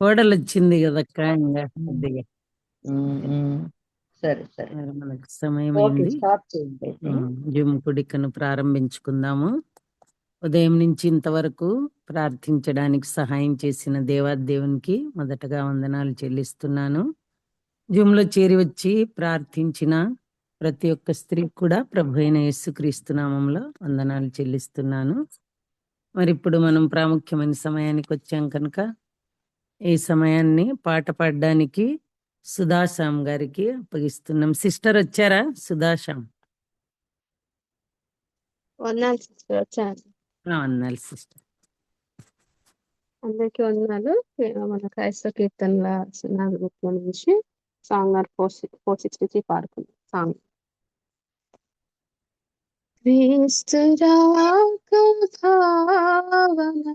కోడలు వచ్చింది కదక్క ఇంకా ఉమ్, కొద్దిగా ఉమ్. సరే సరే, మరి మనకు సమయం ఓకే, అయింది. స్టార్ట్ చేయండి అయితే. జుమ్ కుడికను ప్రారంభించుకుందాము. ఉదయం నుంచి ఇంతవరకు ప్రార్థించడానికి సహాయం చేసిన దేవాదేవునికి మొదటగా వందనాలు చెల్లిస్తున్నాను. జూమ్లో చేరి వచ్చి ప్రార్థించిన ప్రతి ఒక్క స్త్రీ కూడా ప్రభు అయిన యేసుక్రీస్తు నామంలో వందనాలు చెల్లిస్తున్నాను. మరి ఇప్పుడు మనం ప్రాముఖ్యమైన సమయానికి వచ్చాం కనుక ఈ సమయాన్ని పాట పాడడానికి సుధాశ్యామ్ గారికి అప్పగిస్తున్నాం. సిస్టర్ వచ్చారా? సుధాశ్యామ్. వందనాలు సిస్టర్, వచ్చాను. వందనాలు సిస్టర్. అందరికీ వందనాలు. మన క్రైస్తవ కీర్తనల చిన్న గ్రూప్ నుంచి సాంగ్ నెంబర్ 463 పాడుకుందాం. సాంగ్ క్రీస్తు రాక భావన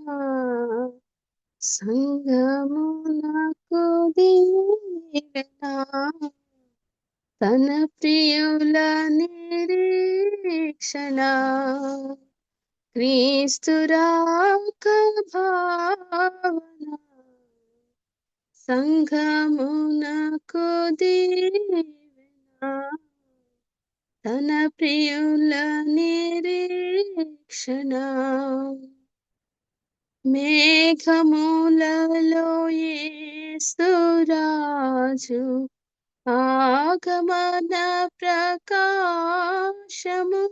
సంగమునకు దీవెన తన ప్రియుల నిరీక్షణ క్రీస్తు రాక భావన సంఘమునకు దీవెన తన ప్రియుల నిరీక్షణ మేఘములలో యేసురాజు ఆగమన ప్రకాశము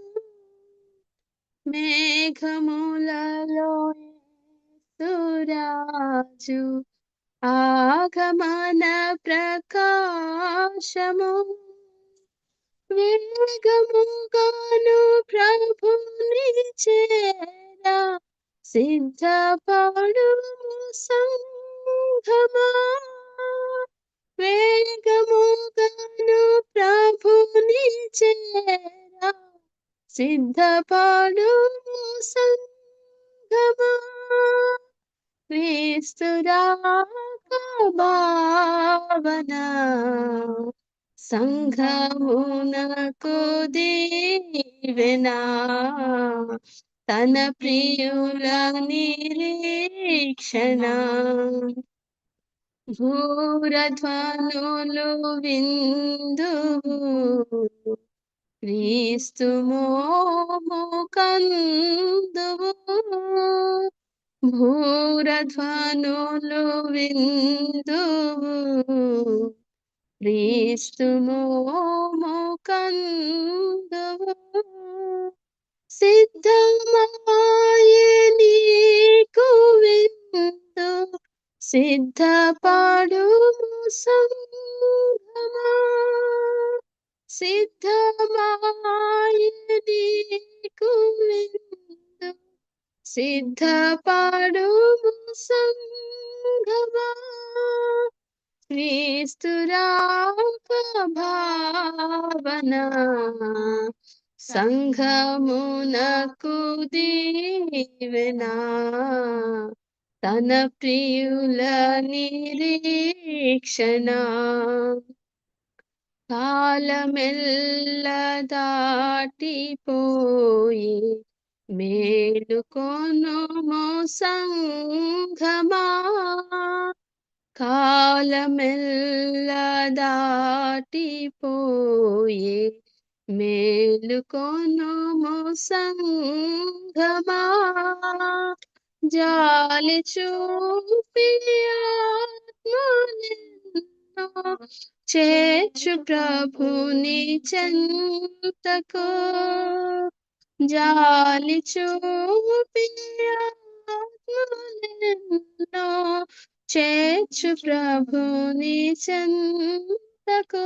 మేఘములలో యేసురాజు ఆగమన ప్రకాశము వేగముగాను ప్రభుని చేరా సిద్ధపడుము సంఘమా వేగముగాను ప్రభుని చేరా సిద్ధపడుము సంఘమా క్రీస్తు రాక భావన సంఘమునకు దీవెన తన ప్రియుల నిరీక్షణ భూరధ్వనులు విందువు క్రీస్తు మోము కందువు భూరధ్వనులు విందువు క్రీస్తు మోము కందువు సిద్ధమాయే నీకు విందు సిద్ధపడుము సంఘమా సిద్ధమాయే నీకు విందు సిద్ధపడుము సంఘమా క్రీస్తు రాక భావన సంఘమునకు దీవెన తన ప్రియుల నిరీక్షణ కాలమెల్ల దాటిపోయి మేలుకొనుము సంఘమా కాలమెల్ల దాటిపోయి మేలుకొనుము సంఘమా జాలి చూపి ఆత్మనిన్ను చేర్చు ప్రభుని చెంతకు జాలి చూపి ఆత్మనిన్ను చేర్చు ప్రభుని చెంతకు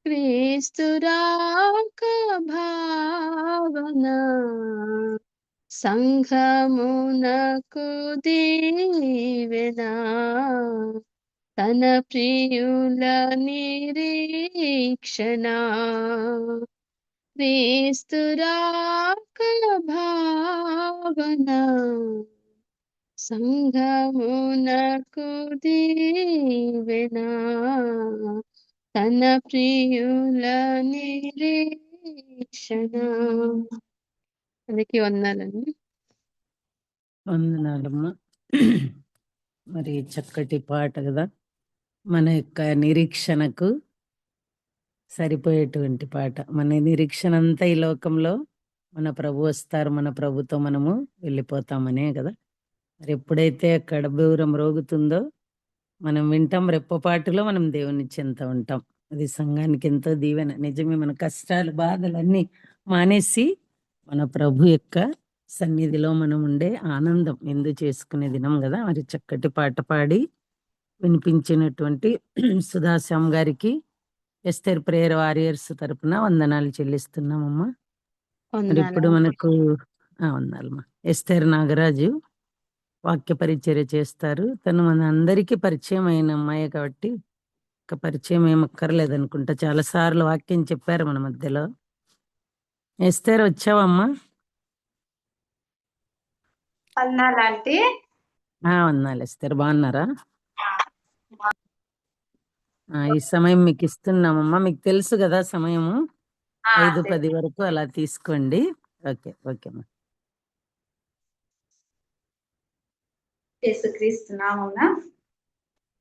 క్రీస్తు రాక భావన సంఘమునకు దీవెన తన ప్రియుల నిరీక్షణ క్రీస్తు రాక భావన సంఘమునకు దీవెన తన ప్రియుల నిరీక్షణ. అందుకే వందాలండి. వందనాలమ్మా. మరి చక్కటి పాట కదా, మన యొక్క నిరీక్షణకు సరిపోయేటువంటి పాట. మన నిరీక్షణ అంతా ఈ లోకంలో మన ప్రభు వస్తారు, మన ప్రభుతో మనము వెళ్ళిపోతామనే కదా. మరి ఎప్పుడైతే అక్కడ దూరం రోగుతుందో మనం వింటాం, రెప్పపాటులో మనం దేవుని చెంత ఉంటాం. అది సంఘానికి ఎంతో దీవెన. నిజమే, మన కష్టాలు బాధలన్నీ మానేసి మన ప్రభు యొక్క సన్నిధిలో మనం ఉండే ఆనందం ఎందు చేసుకునే దినం కదా. మరి చక్కటి పాట పాడి వినిపించినటువంటి సుధాశ్యామ్ గారికి ఎస్తేర్ ప్రేయర్ వారియర్స్ తరపున వందనాలు చెల్లిస్తున్నామమ్మా. మరి ఇప్పుడు మనకు వందనాలమ్మా. ఎస్తేర్ నాగరాజు వాక్య పరిచర్య చేస్తారు. తను మన అందరికీ పరిచయం అయిన అమ్మాయి కాబట్టి ఒక పరిచయం ఏమక్కర్లేదు అనుకుంటా. చాలా సార్లు వాక్యం చెప్పారు మన మధ్యలో. ఎస్తేర్ వచ్చావమ్మా? వందనాలంటే వందనాలు ఎస్తేర్. బాగున్నారా? ఈ సమయం మీకు ఇస్తున్నామమ్మా. మీకు తెలుసు కదా సమయము, 5:10 వరకు అలా తీసుకోండి. ఓకే ఓకేమ్మా. యేసుక్రీస్తు నామమున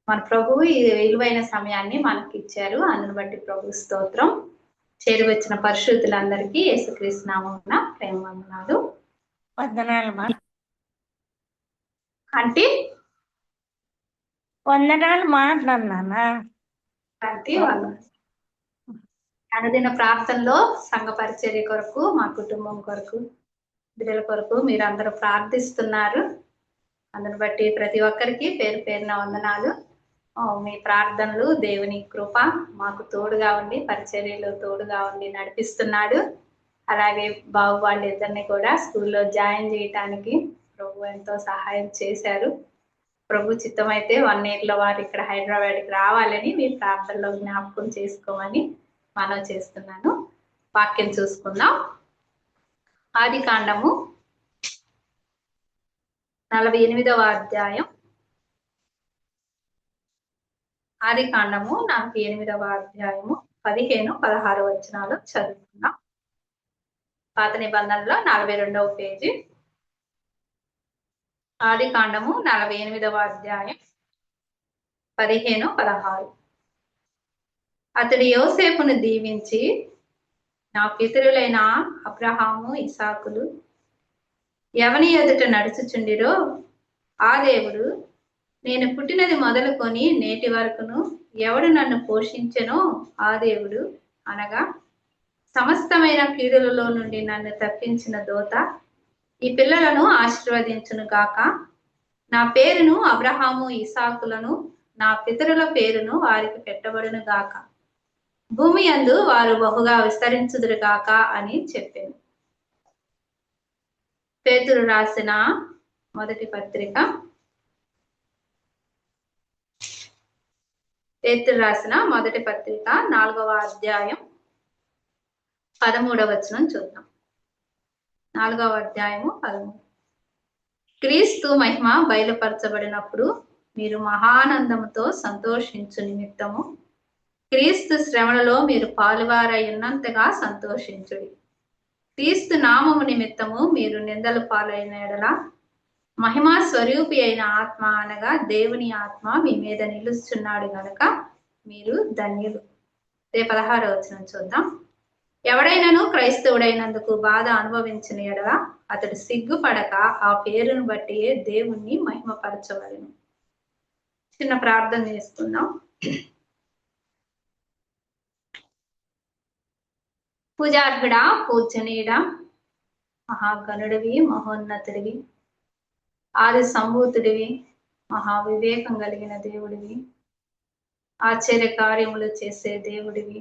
మన ప్రభువు ఈ విలువైన సమయాన్ని మనకి ఇచ్చారు. అందును బట్టి ప్రభు స్తోత్రం. చేరి వచ్చిన పరిశుద్ధులందరికీ యేసుక్రీస్తు నామమున ప్రేమ వందనాలు. వందనాలమ్మా. అంటే వందనాలు మాట్లాడినా అంటే వాళ్ళు అనుదిన ప్రార్థనలో సంఘ పరిచర్య కొరకు, మా కుటుంబం కొరకు, బిడ్డల కొరకు మీరు అందరూ ప్రార్థిస్తున్నారు. అందుని బట్టి ప్రతి ఒక్కరికి పేరు పేరున వందనాలు. మీ ప్రార్థనలు, దేవుని కృప మాకు తోడుగా ఉండి, పరిచర్యలో తోడుగా ఉండి నడిపిస్తున్నాడు. అలాగే బాబు వాళ్ళిద్దరిని కూడా స్కూల్లో జాయిన్ చేయటానికి ప్రభు ఎంతో సహాయం చేశారు. ప్రభు చిత్తం అయితే 1 yearలో వారు ఇక్కడ హైదరాబాద్కి రావాలని మీ ప్రార్థనలో జ్ఞాపకం చేసుకోమని మనవి చేస్తున్నాను. వాక్యం చూసుకుందాం. ఆదికాండము 48వ అధ్యాయం. ఆదికాండము 48వ అధ్యాయము 15-16 వచనాలు చదువుకుందాం. పాత నిబంధనలో 42వ పేజీ. ఆదికాండము 48వ అధ్యాయం 15-16. అతడు యోసేపును దీవించి, నా పితరులైన అబ్రహాము, ఇసాకులు ఎవని ఎదుట నడుచుచుండిరో ఆ దేవుడు, నేను పుట్టినది మొదలుకొని నేటి వరకును ఎవడు నన్ను పోషించెనో ఆ దేవుడు, అనగా సమస్తమైన కీడులలో నుండి నన్ను తప్పించిన దోత, ఈ పిల్లలను ఆశీర్వదించును గాక. నా పేరును అబ్రహాము, ఇసాకులను, నా పితరుల పేరును వారికి పెట్టబడును గాక. భూమి యందు వారు బహుగా విస్తరించుదురు గాక అని చెప్పాను. పేతురు రాసిన మొదటి పత్రిక, పేతురు రాసిన మొదటి పత్రిక 4వ అధ్యాయం 13వ వచనం చూద్దాం. 4వ అధ్యాయము 13. క్రీస్తు మహిమ బయలుపరచబడినప్పుడు మీరు మహానందముతో సంతోషించు నిమిత్తము క్రీస్తు శ్రమలలో మీరు పాలువారై ఉన్నంతగా సంతోషించుడి. క్రీస్తు నామము నిమిత్తము మీరు నిందలు పాలైన ఎడల మహిమా స్వరూపి అయిన ఆత్మ, అనగా దేవుని ఆత్మ మీ మీద నిలుస్తున్నాడు గనుక మీరు ధన్యులు. 16వ వచనం చూద్దాం. ఎవడైనాను క్రైస్తవుడైనందుకు బాధ అనుభవించిన ఎడల అతడు సిగ్గుపడక ఆ పేరును బట్టి దేవుణ్ణి మహిమపరచవలెను. చిన్న ప్రార్థన చేసుకుందాం. పూజార్హుడా, పూజనీయుడా, మహాగణుడివి, మహోన్నతుడివి, ఆది సంభూతుడివి, మహావివేకం కలిగిన దేవుడివి, ఆశ్చర్య కార్యములు చేసే దేవుడివి,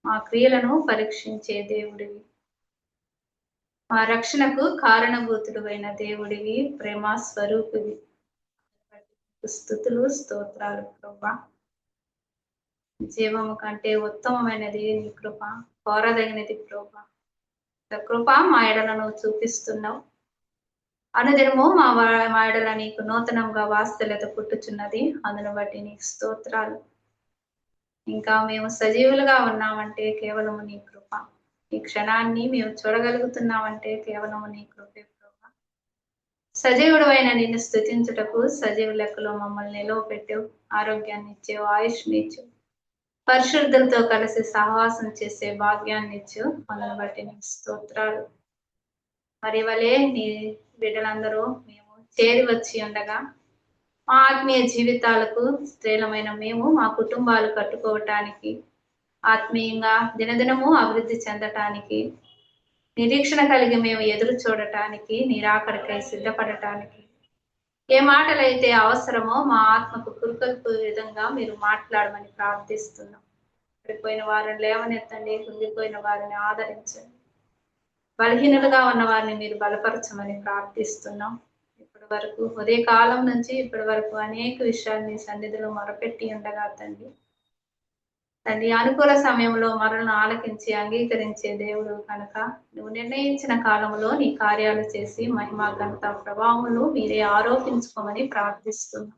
మా క్రియలను పరీక్షించే దేవుడివి, మా రక్షణకు కారణభూతుడు అయిన దేవుడివి, ప్రేమ స్వరూపివి, స్తుతులు స్తోత్రాలు ప్రభా. జీవము కంటే ఉత్తమమైనది నీ కృప, కోరదగినది ప్రభా. కృప మా ఎడలను చూపిస్తున్నావు. అనుదినము మా ఎడల నీకు నూతనంగా వాత్సల్యత పుట్టుచున్నది. అందును బట్టి నీకు స్తోత్రాలు. ఇంకా మేము సజీవులుగా ఉన్నామంటే కేవలము నీ కృప. ఈ క్షణాన్ని మేము చూడగలుగుతున్నామంటే కేవలము నీ కృపే ప్రభా. సజీవుడు అయిన నిన్ను స్తుతించుటకు సజీవ లెక్కలో మమ్మల్ని నిలవ పెట్టావు. ఆరోగ్యాన్ని ఇచ్చావు, ఆయుష్ని ఇచ్చావు, పరిశుద్ధులతో కలిసి సహవాసం చేసే భాగ్యాన్ని ఇచ్చావు. మనల్ని బట్టి నీకు స్తోత్రాలు. మరి వలే నీ బిడ్డలందరూ మేము చేరి వచ్చి ఉండగా మా ఆత్మీయ జీవితాలకు స్త్రీలమైన మేము మా కుటుంబాలు కట్టుకోవటానికి, ఆత్మీయంగా దినదినము అభివృద్ధి చెందటానికి, నిరీక్షణ కలిగి మేము ఎదురు చూడటానికి, నిరాకరికై సిద్ధపడటానికి ఏ మాటలైతే అవసరమో మా ఆత్మకు కురుకొల్పు విధంగా మీరు మాట్లాడమని ప్రార్థిస్తున్నాం. పడిపోయిన వారిని లేవనెత్తండి, కుంగిపోయిన వారిని ఆదరించండి, బలహీనులుగా ఉన్న వారిని మీరు బలపరచమని ప్రార్థిస్తున్నాం. ఇప్పటి వరకు ఉదయకాలం నుంచి ఇప్పటి వరకు అనేక విషయాలు నీ సన్నిధిలో మొరపెట్టి ఉండగా తండ్రి అనుకూల సమయంలో మరలను ఆలకించి అంగీకరించే దేవుడు కనుక నువ్వు నిర్ణయించిన కాలంలో నీ కార్యాలు చేసి మహిమ ఘనత ప్రభావములు మీరే ఆరోపించుకోమని ప్రార్థిస్తున్నాం.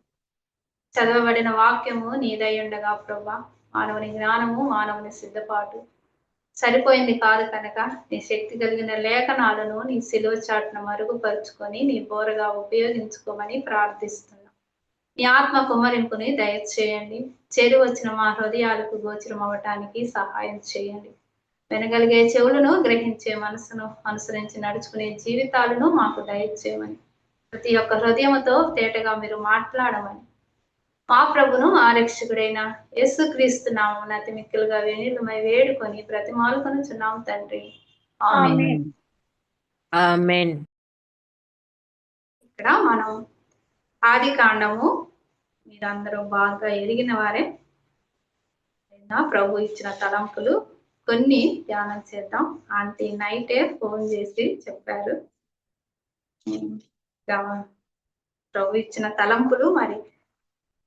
చదవబడిన వాక్యము నీదై ఉండగా ప్రభా మానవుని జ్ఞానము, మానవుని సిద్ధపాటు సరిపోయింది కాదు కనుక నీ శక్తి కలిగిన లేఖనాలను నీ సిలువ చాటును మరుగుపరుచుకొని నీ బోరగా ఉపయోగించుకోమని ప్రార్థిస్తున్నాం. నీ ఆత్మ కుమ్మరింపుని దయచేయండి. చేరు వచ్చిన మా హృదయాలకు గోచరం అవ్వటానికి సహాయం చేయండి. వినగలిగే చెవులను, గ్రహించే మనసును అనుసరించి నడుచుకునే జీవితాలను మాకు దయచేయమని, ప్రతి ఒక్క హృదయంతో తేటగా మీరు మాట్లాడమని మా ప్రభును ఆరక్షకుడైన యేసుక్రీస్తు నామమున అతి మిక్కిలుగా వేణులమై వేడుకొని బ్రతిమాలుకొనుచున్నాం తండ్రి. ఆమేన్. ఆమేన్. ఇక్కడ మనం ఆది కాండము మీరందరూ బాగా ఎరిగిన వారే. ప్రభు ఇచ్చిన తలంపులు కొన్ని ధ్యానం చేద్దాం. ఆంటీ నైటే ఫోన్ చేసి చెప్పారు ప్రభు ఇచ్చిన తలంపులు మరి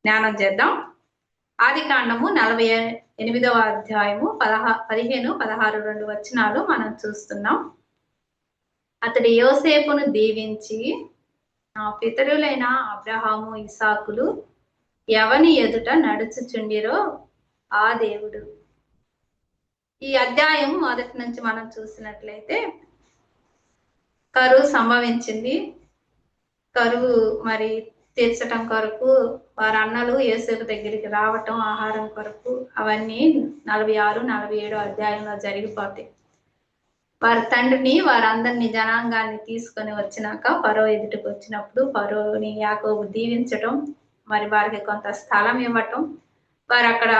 జ్ఞానం చేద్దాం. ఆది కాండము 48వ అధ్యాయము 15, 16, 2 వచనాలు మనం చూస్తున్నాం. అతడు యోసేపును దీవించి, నా పితరులైన అబ్రహాము, ఇసాకులు ఎవని ఎదుట నడుచుచుండిరో ఆ దేవుడు. ఈ అధ్యాయం మొదటి నుంచి మనం చూసినట్లయితే కరువు సంభవించింది. కరువు మరి తీర్చటం కొరకు వారి అన్నలు యోసేపు దగ్గరికి రావటం, ఆహారం కొరకు, అవన్నీ 46, 47 అధ్యాయంలో జరిగిపోతాయి. వారి తండ్రిని వారందరినీ జనాంగాన్ని తీసుకొని వచ్చినాక ఫరో ఎదుటికి వచ్చినప్పుడు ఫరోని యాకోబు దీవించటం, మరి వారికి కొంత స్థలం ఇవ్వటం, వారు అక్కడ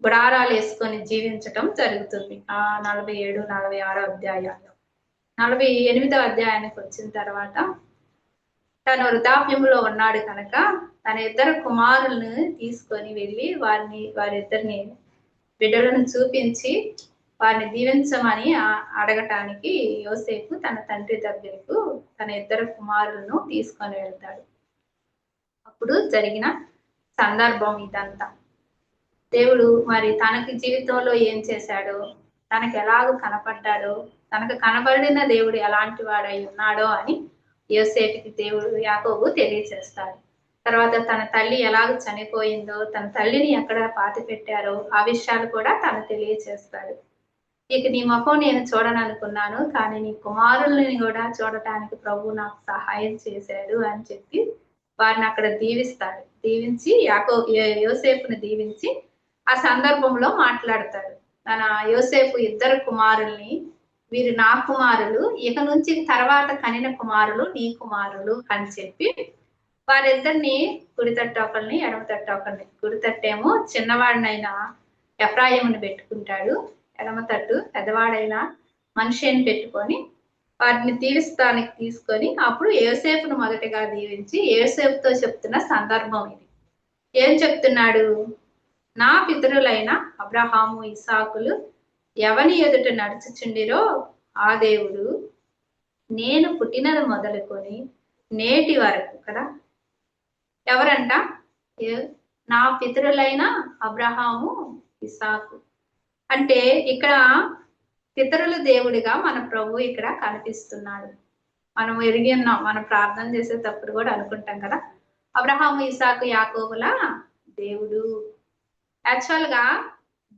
గుడారాలు వేసుకొని జీవించటం జరుగుతుంది. 47, 46 అధ్యాయాల్లో. 48వ అధ్యాయానికి వచ్చిన తర్వాత తను వృద్ధాప్యంలో ఉన్నాడు కనుక తన 2 కుమారులను తీసుకొని వెళ్ళి వారిద్దరిని బిడ్డలను చూపించి వారిని దీవించమని అడగటానికి యోసేపు తన తండ్రి దగ్గరకు తన 2 కుమారులను తీసుకొని వెళ్తాడు. అప్పుడు జరిగిన సందర్భం ఇదంతా. దేవుడు మరి తనకి జీవితంలో ఏం చేశాడో, తనకు ఎలాగో కనపడ్డాడో, తనకు కనబడిన దేవుడు ఎలాంటి వాడై ఉన్నాడో అని యోసేపుకి దేవుడు యాకోబు తెలియచేస్తాడు. తర్వాత తన తల్లి ఎలాగ చనిపోయిందో, తన తల్లిని ఎక్కడ పాతి పెట్టారో ఆ విషయాలు కూడా తను తెలియచేస్తాడు. ఇక నీ ముఖం నేను చూడననుకున్నాను, కానీ నీ కుమారుల్ని కూడా చూడటానికి ప్రభు నాకు సహాయం చేశాడు అని చెప్పి వారిని అక్కడ దీవిస్తాడు. దీవించి యోసేపుని దీవించి ఆ సందర్భంలో మాట్లాడతాడు. తన యోసేపు 2 కుమారుల్ని, వీరు నా కుమారులు, ఇక నుంచి తర్వాత కనిన కుమారులు నీ కుమారులు అని చెప్పి వారిద్దరిని కుడి తట్టు ఒకరిని, ఎడమ తట్టు ఒకరిని, కుడి తట్టేమో చిన్నవాడినైనా ఎఫ్రాయిముని పెట్టుకుంటాడు, ఎడమ తట్టు పెద్దవాడైన మనిషిని పెట్టుకొని వారిని దీవిస్తానికి తీసుకొని అప్పుడు యోసేపును మొదటగా దీవించి యోసేపుతో చెప్తున్న సందర్భం ఇది. ఏం చెప్తున్నాడు? నా పితరులైన అబ్రహాము, ఇసాకులు ఎవని ఎదుట నడుచుచుండిరో ఆ దేవుడు నేను పుట్టినది మొదలుకొని నేటి వరకు కదా. ఎవరంట? నా పితరులైన అబ్రహాము, ఇసాకు. అంటే ఇక్కడ పితరుల దేవుడిగా మన ప్రభు ఇక్కడ కనిపిస్తున్నాడు. మనం ఎరిగి ఉన్నాం, మనం ప్రార్థన చేసేటప్పుడు కూడా అనుకుంటాం కదా, అబ్రహాము, ఇసాకు, యాకోబుల దేవుడు. యాక్చువల్ గా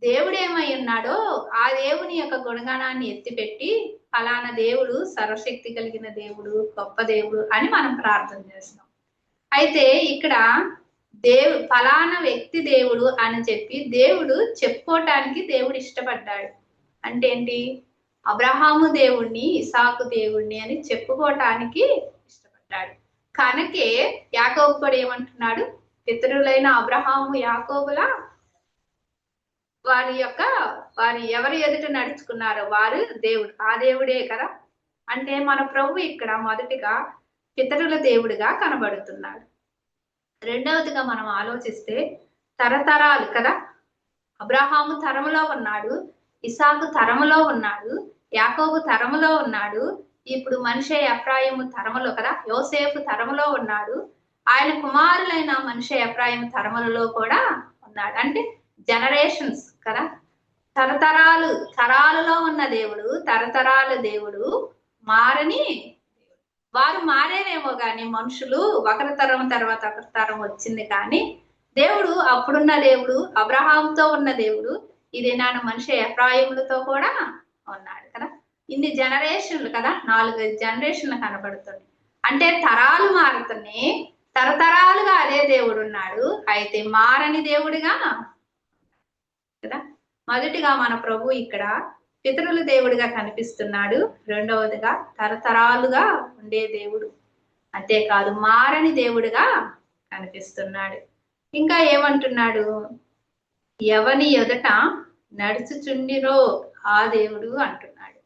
దేవుడు ఏమై ఉన్నాడో ఆ దేవుని యొక్క గుణగణాన్ని ఎత్తిపెట్టి ఫలానా దేవుడు సర్వశక్తి కలిగిన దేవుడు, గొప్ప దేవుడు అని మనం ప్రార్థన చేస్తాం. అయితే ఇక్కడ ఫలానా వ్యక్తి దేవుడు అని చెప్పి దేవుడు చెప్పుకోవటానికి దేవుడు ఇష్టపడ్డాడు. అంటే ఏంటి? అబ్రహాము దేవుణ్ణి, ఇసాకు దేవుణ్ణి అని చెప్పుకోవటానికి ఇష్టపడ్డాడు. కనుకే యాకోబు కూడా ఏమంటున్నాడు? పితరులైన అబ్రహాము, యాకోబుల వారి ఎవరు ఎదుట నడుచుకున్నారో వారు దేవుడు, ఆ దేవుడే కదా. అంటే మన ప్రభు ఇక్కడ మొదటిగా పితరుల దేవుడిగా కనబడుతున్నాడు. రెండవదిగా మనం ఆలోచిస్తే తరతరాలు కదా. అబ్రహాము తరములో ఉన్నాడు, ఇసాకు తరములో ఉన్నాడు, యాకోబు తరములో ఉన్నాడు, ఇప్పుడు మనిషే ఎఫ్రాయిము తరములో కదా, యోసేపు తరములో ఉన్నాడు, ఆయన కుమారులైన మనిషే ఎఫ్రాయిము తరములలో కూడా ఉన్నాడు. అంటే జనరేషన్స్ కదా, తరాలలో ఉన్న దేవుడు, తరతరాల దేవుడు, మారని వారు మారేనేమో గాని మనుషులు ఒకరి తరం తర్వాత ఒకరి తరం వచ్చింది. కానీ దేవుడు అప్పుడున్న దేవుడు, అబ్రహాంతో ఉన్న దేవుడు ఇది నాన్న మనిషి ఎఫ్రాయిములతో కూడా ఉన్నాడు కదా. ఇన్ని జనరేషన్లు కదా, 4 జనరేషన్లు కనబడుతుంది. అంటే తరాలు మారుతున్నాయి, తరతరాలుగా అదే దేవుడు ఉన్నాడు. అయితే మారని దేవుడిగా కదా. మొదటిగా మన ప్రభు ఇక్కడ పితరుల దేవుడిగా కనిపిస్తున్నాడు. రెండవదిగా తరతరాలుగా ఉండే దేవుడు, అంతేకాదు మారని దేవుడిగా కనిపిస్తున్నాడు. ఇంకా ఏమంటున్నాడు? ఎవని ఎదుట నడుచుచుండిరో ఆ దేవుడు అంటున్నాడు.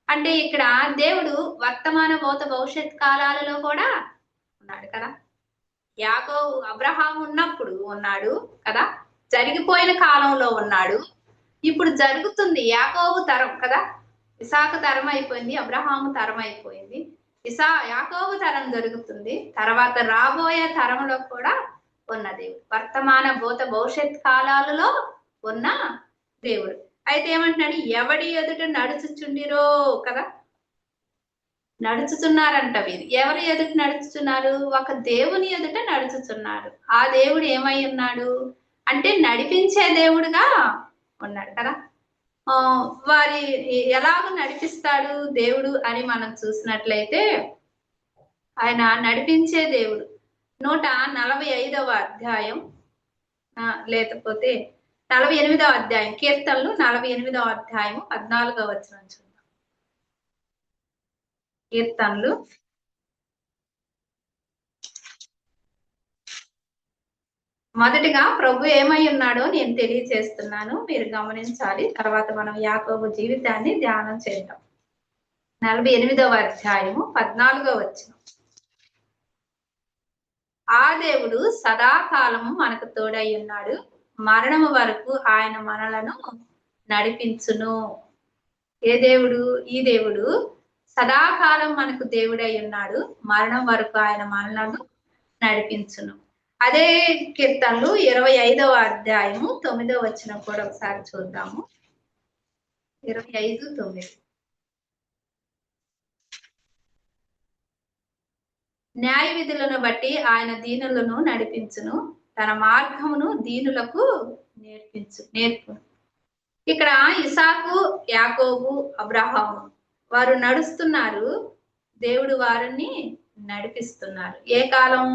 అంటే ఇక్కడ దేవుడు వర్తమాన భూత భవిష్యత్ కాలాలలో కూడా ఉన్నాడు కదా. యాకోబు అబ్రహాము ఉన్నప్పుడు ఉన్నాడు కదా, జరిగిపోయిన కాలంలో ఉన్నాడు, ఇప్పుడు జరుగుతుంది. యాకోబు తరం కదా, ఇసాకు తరం అయిపోయింది, అబ్రహాము తరం అయిపోయింది, యాకోబు తరం జరుగుతుంది, తర్వాత రాబోయే తరంలో కూడా ఉన్న దేవుడు, వర్తమాన భూత భవిష్యత్ కాలాలలో ఉన్న దేవుడు. అయితే ఏమంటున్నాడు? ఎవడి ఎదుట నడుచుచుండిరో కదా, నడుచుచున్నారంట వీరు. ఎవరి ఎదుట నడుచుచున్నారు? ఒక దేవుని ఎదుట నడుచుచున్నారు. ఆ దేవుడు ఏమై ఉన్నాడు అంటే నడిపించే దేవుడుగా ఉన్నాడు కదా. వారి ఎలాగ నడిపిస్తాడు దేవుడు అని మనం చూసినట్లయితే ఆయన నడిపించే దేవుడు. 145వ అధ్యాయం లేకపోతే 48వ అధ్యాయం, కీర్తనలు 48వ అధ్యాయం 14వ వచనం చూద్దాం. కీర్తనలు మొదటిగా ప్రభు ఏమై ఉన్నాడో నేను తెలియజేస్తున్నాను, మీరు గమనించాలి. తర్వాత మనం యాకోబు జీవితాన్ని ధ్యానం చేద్దాం. 48వ అధ్యాయము 14వ వచనం. ఆ దేవుడు సదాకాలము మనకు తోడై ఉన్నాడు, మరణము వరకు ఆయన మనలను నడిపించును. ఏ దేవుడు? ఈ దేవుడు సదాకాలం మనకు దేవుడై ఉన్నాడు, మరణం వరకు ఆయన మనలను నడిపించును. అదే కీర్తనలు 25వ అధ్యాయము 9వ వచనం కూడా ఒకసారి చూద్దాము. 25:9. న్యాయ విధులను బట్టి ఆయన దీనులను నడిపించును, తన మార్గమును దీనులకు నేర్పును. ఇక్కడ ఇసాకు, యాకోబు, అబ్రహాము వారు నడుస్తున్నారు, దేవుడు వారిని నడిపిస్తున్నారు. ఏ కాలం?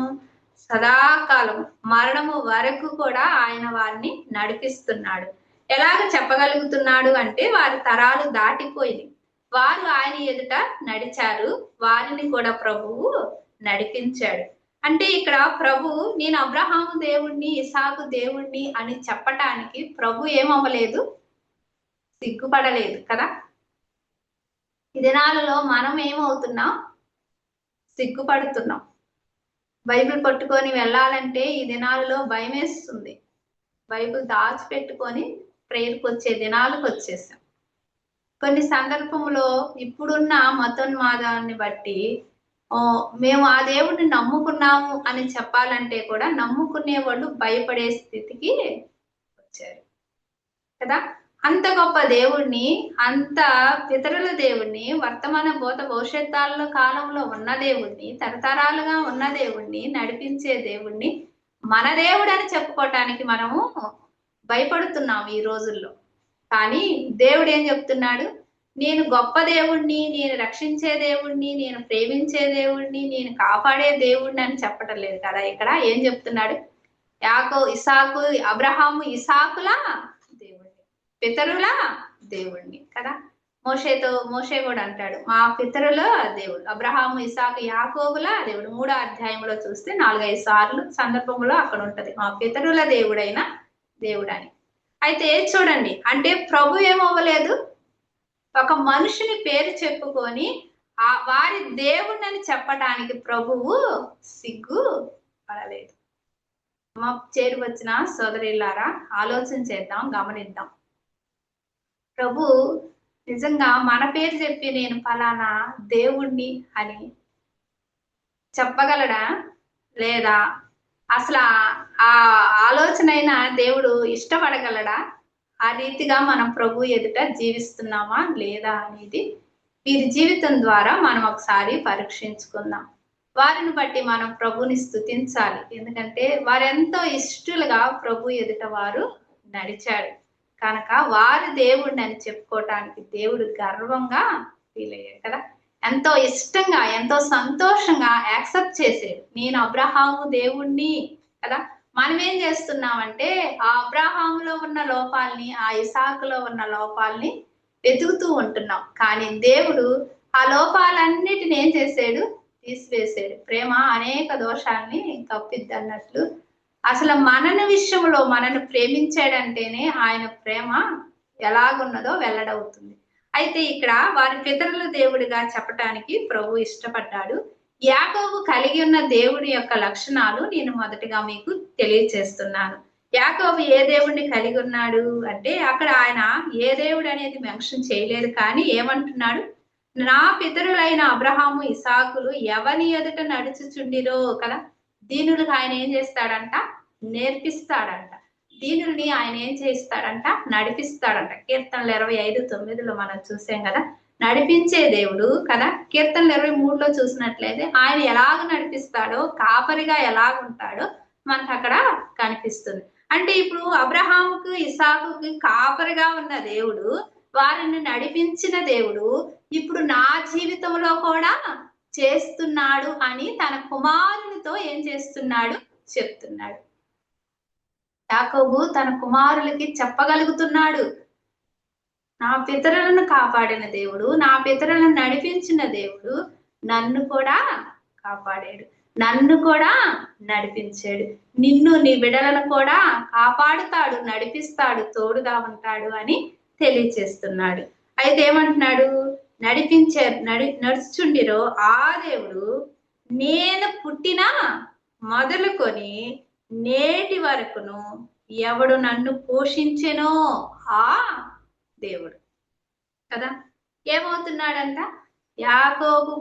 సదాకాలం, మరణము వరకు కూడా ఆయన వారిని నడిపిస్తున్నాడు. ఎలాగ చెప్పగలుగుతున్నాడు అంటే వారి తరాలు దాటిపోయింది, వారు ఆయన ఎదుట నడిచారు, వారిని కూడా ప్రభువు నడిపించాడు. అంటే ఇక్కడ ప్రభు నేను అబ్రహాము దేవుణ్ణి, ఇసాకు దేవుణ్ణి అని చెప్పటానికి ప్రభు ఏమవ్వలేదు, సిగ్గుపడలేదు కదా. ఈ దినాలలో మనం ఏమవుతున్నాం? సిగ్గుపడుతున్నాం. బైబిల్ పట్టుకొని వెళ్ళాలంటే ఈ దినాలలో భయం వేస్తుంది. బైబిల్ దాచిపెట్టుకొని ప్రేయర్కి వచ్చే దినాలకు వచ్చేసాం. కొన్ని సందర్భంలో ఇప్పుడున్న మతోన్మాదాన్ని బట్టి మేము ఆ దేవుడిని నమ్ముకున్నాము అని చెప్పాలంటే కూడా నమ్ముకునే వాళ్ళు భయపడే స్థితికి వచ్చారు కదా. అంత గొప్ప దేవుణ్ణి, అంత పితరుల దేవుణ్ణి, వర్తమాన భూత భవిష్యత్తుల కాలంలో ఉన్న దేవుణ్ణి, తరతరాలుగా ఉన్న దేవుణ్ణి, నడిపించే దేవుణ్ణి మన దేవుడు అని చెప్పుకోవటానికి మనము భయపడుతున్నాం ఈ రోజుల్లో. కానీ దేవుడు ఏం చెప్తున్నాడు? నేను గొప్ప దేవుణ్ణి, నేను రక్షించే దేవుణ్ణి, నేను ప్రేమించే దేవుణ్ణి, నేను కాపాడే దేవుణ్ణి అని చెప్పటం లేదు కదా. ఇక్కడ ఏం చెప్తున్నాడు? అబ్రహాము ఇసాకుల దేవుణ్ణి, పితరుల దేవుణ్ణి కదా. మోషే కూడా అంటాడు, మా పితరుల దేవుడు అబ్రహాము, ఇసాకు, యాకోబుల దేవుడు. 3వ అధ్యాయంలో చూస్తే 4-5 సార్లు సందర్భంలో అక్కడ ఉంటది మా పితరుల దేవుడైన దేవుడని. అయితే చూడండి, అంటే ప్రభు ఏమవ్వలేదు, ఒక మనుషుని పేరు చెప్పుకొని వారి దేవుణ్ణని చెప్పటానికి ప్రభువు సిగ్గు పడలేదు. మా చేరు వచ్చిన సోదరులారా, ఆలోచన చేద్దాం, గమనిద్దాం. ప్రభు నిజంగా మన పేరు చెప్పి నేను ఫలానా దేవుణ్ణి అని చెప్పగలడా? లేదా అసలు ఆ ఆలోచన అయినా దేవుడు ఇష్టపడగలడా? ఆ రీతిగా మనం ప్రభు ఎదుట జీవిస్తున్నామా లేదా అనేది వీరి జీవితం ద్వారా మనం ఒకసారి పరీక్షించుకుందాం. వారిని బట్టి మనం ప్రభుని స్తుతించాలి. ఎందుకంటే వారెంతో ఇష్టలుగా ప్రభు ఎదుట వారు నడిచాడు కనుక వారి దేవుడిని అని చెప్పుకోవటానికి దేవుడు గర్వంగా ఫీల్ అయ్యాడు కదా. ఎంతో ఇష్టంగా, ఎంతో సంతోషంగా యాక్సెప్ట్ చేసాడు, నేను అబ్రహాము దేవుణ్ణి కదా. మనం ఏం చేస్తున్నామంటే ఆ అబ్రహాములో ఉన్న లోపాలని, ఆ ఇసాకులో ఉన్న లోపాలని వెతుకుతూ ఉంటున్నాం. కానీ దేవుడు ఆ లోపాలన్నిటిని ఏం చేశాడు? తీసివేసాడు. ప్రేమ అనేక దోషాలని కప్పిద్ది అన్నట్లు అసలు మనని విషయంలో మనను ప్రేమించాడంటేనే ఆయన ప్రేమ ఎలాగున్నదో వెల్లడవుతుంది. అయితే ఇక్కడ వారి పితరుల దేవుడిగా చెప్పటానికి ప్రభు ఇష్టపడ్డాడు. యాకోబు కలిగి ఉన్న దేవుడి యొక్క లక్షణాలు నేను మొదటిగా మీకు తెలియచేస్తున్నాను. యాకోబు ఏ దేవుడిని కలిగి ఉన్నాడు అంటే అక్కడ ఆయన ఏ దేవుడు అనేది మెన్షన్ చేయలేదు, కానీ ఏమంటున్నాడు? నా పితరులైన అబ్రహాము, ఇసాకులు ఎవని ఎదుట నడుచుచుండిరో కదా. దీనులకు ఆయన ఏం చేస్తాడంట? నేర్పిస్తాడంట. దీనుల్ని ఆయన ఏం చేస్తాడంట? నడిపిస్తాడంట. కీర్తనలు 25:9 మనం చూసాం కదా, నడిపించే దేవుడు కదా. కీర్తనలు 23లో చూసినట్లయితే ఆయన ఎలాగ నడిపిస్తాడో, కాపరిగా ఎలాగుంటాడో మనకు అక్కడ కనిపిస్తుంది. అంటే ఇప్పుడు అబ్రహాముకు, ఇసాకుకి కాపరిగా ఉన్న దేవుడు, వారిని నడిపించిన దేవుడు ఇప్పుడు నా జీవితంలో కూడా చేస్తున్నాడు అని తన కుమారునితో ఏం చేస్తున్నాడు? చెప్తున్నాడు. యాకోబు తన కుమారులకి చెప్పగలుగుతున్నాడు, నా పితరులను కాపాడిన దేవుడు, నా పితరులను నడిపించిన దేవుడు నన్ను కూడా కాపాడాడు, నన్ను కూడా నడిపించాడు, నిన్ను, నీ బిడ్డలను కూడా కాపాడుతాడు, నడిపిస్తాడు, తోడుగా ఉంటాడు అని తెలియచేస్తున్నాడు. అయితే ఏమంటున్నాడు? నడుచుండిరో ఆ దేవుడు నేను పుట్టిన మొదలుకొని నేటి వరకును ఎవడు నన్ను పోషించెనో ఆ దేవుడు కదా. ఏమవుతున్నాడంట? యాకోబు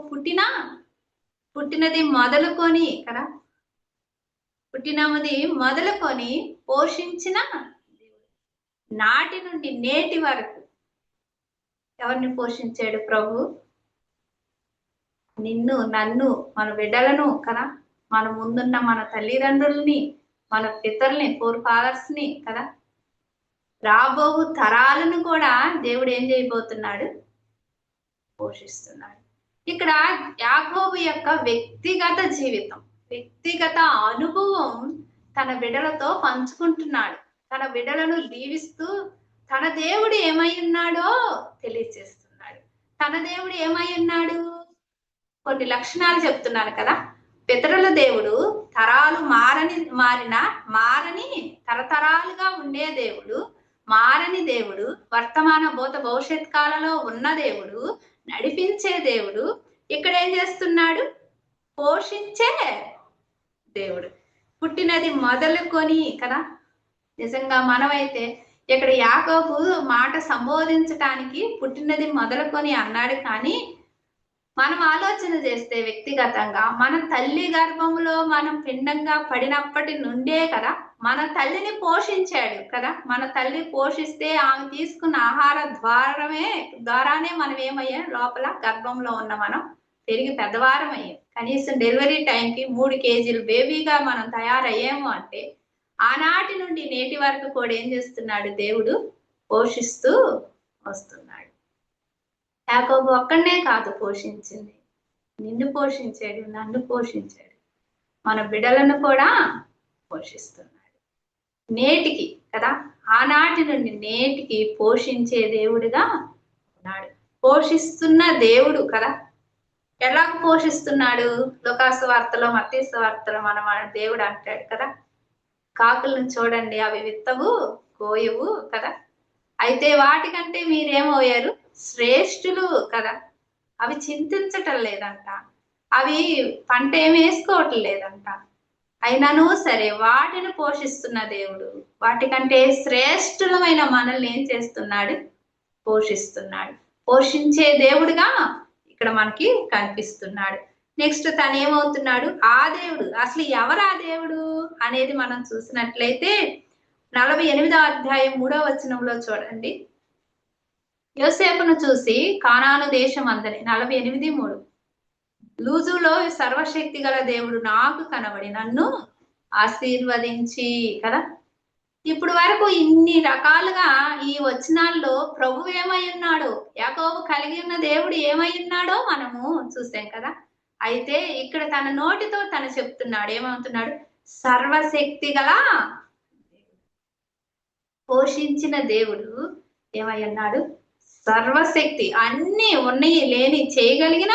పుట్టినది మొదలుకొని కదా, పుట్టినది మొదలుకొని పోషించిన దేవుడు. నాటి నుండి నేటి వరకు ఎవరిని పోషించాడు? ప్రభు నిన్ను, నన్ను, మన బిడ్డలను కదా, మన ముందున్న మన తల్లిదండ్రుల్ని, మన పితరుల్ని, ఫోర్ ఫాదర్స్ ని కదా, రాబోవు తరాలను కూడా దేవుడు ఏం చేయబోతున్నాడు? పోషిస్తున్నాడు. ఇక్కడ యాకోబు యొక్క వ్యక్తిగత జీవితం, వ్యక్తిగత అనుభవం తన బిడ్డలతో పంచుకుంటున్నాడు. తన బిడ్డలను దీవిస్తూ తన దేవుడు ఏమై ఉన్నాడో తెలియచేస్తున్నాడు. తన దేవుడు ఏమై ఉన్నాడు? కొన్ని లక్షణాలు చెప్తున్నాను కదా. పితరుల దేవుడు తరాలు మారని తరతరాలుగా ఉండే దేవుడు, మారని దేవుడు, వర్తమాన భూత భవిష్యత్ కాలంలో ఉన్న దేవుడు, నడిపించే దేవుడు. ఇక్కడ ఏం చేస్తున్నాడు? పోషించే దేవుడు. పుట్టినది మొదలుకొని కదా. నిజంగా మనమైతే ఇక్కడ యాకోబు మాట సంబోధించటానికి పుట్టినది మొదలుకొని అన్నాడు, కానీ మనం ఆలోచన చేస్తే వ్యక్తిగతంగా మన తల్లి గర్భంలో మనం పిండంగా పడినప్పటి నుండే కదా మన తల్లిని పోషించాడు కదా. మన తల్లి పోషిస్తే ఆమె తీసుకున్న ఆహార ద్వారానే మనం ఏమయ్యాం? లోపల గర్భంలో ఉన్న మనం పెరిగి పెద్దవారం అయ్యాం. కనీసం డెలివరీ టైంకి 3 కేజీలు బేబీగా మనం తయారయ్యాము అంటే ఆనాటి నుండి నేటి వరకు కూడా ఏం చేస్తున్నాడు? దేవుడు పోషిస్తూ వస్తున్నాడు. యాకోబు ఒక్కడనే కాదు పోషించింది, నిన్ను పోషించాడు, నన్ను పోషించాడు, మన బిడ్డలను కూడా పోషిస్తున్నాడు. నేటికి కదా, ఆనాటి నుండి నేటికి పోషించే దేవుడిగా ఉన్నాడు. పోషిస్తున్న దేవుడు కదా. ఎలా పోషిస్తున్నాడు? లోకాసు వార్తలో, మత్తయి వార్తలో మన దేవుడు అంటాడు కదా, కాకులను చూడండి, అవి విత్తవు కోయవు కదా, అయితే వాటికంటే మీరేమయ్యారు? శ్రేష్ఠులు కదా. అవి చింతించటం లేదంట, అవి పంట ఏమి వేసుకోవటం లేదంట, అయినాను సరే వాటిని పోషిస్తున్న దేవుడు వాటికంటే శ్రేష్ఠులమైన మనల్ని ఏం చేస్తున్నాడు? పోషిస్తున్నాడు. పోషించే దేవుడుగా ఇక్కడ మనకి కనిపిస్తున్నాడు. నెక్స్ట్ తను ఏమవుతున్నాడు? ఆ దేవుడు. అసలు ఎవరు ఆ దేవుడు అనేది మనం చూసినట్లయితే 48వ అధ్యాయం 3వ వచనంలో చూడండి. యోసేపును చూసి కానాను దేశం అందని 48:3 లూజులో సర్వశక్తి గల దేవుడు నాకు కనబడి నన్ను ఆశీర్వదించి కదా. ఇప్పుడు వరకు ఇన్ని రకాలుగా ఈ వచనాల్లో ప్రభు ఏమై ఉన్నాడో, యాకోబు కలిగి ఉన్న దేవుడు ఏమై ఉన్నాడో మనము చూసాం కదా. అయితే ఇక్కడ తన నోటితో తను చెప్తున్నాడు, ఏమవుతున్నాడు? సర్వశక్తి గల పోషించిన దేవుడు ఏమై ఉన్నాడు? సర్వశక్తి, అన్ని ఉన్నాయి లేని చేయగలిగిన,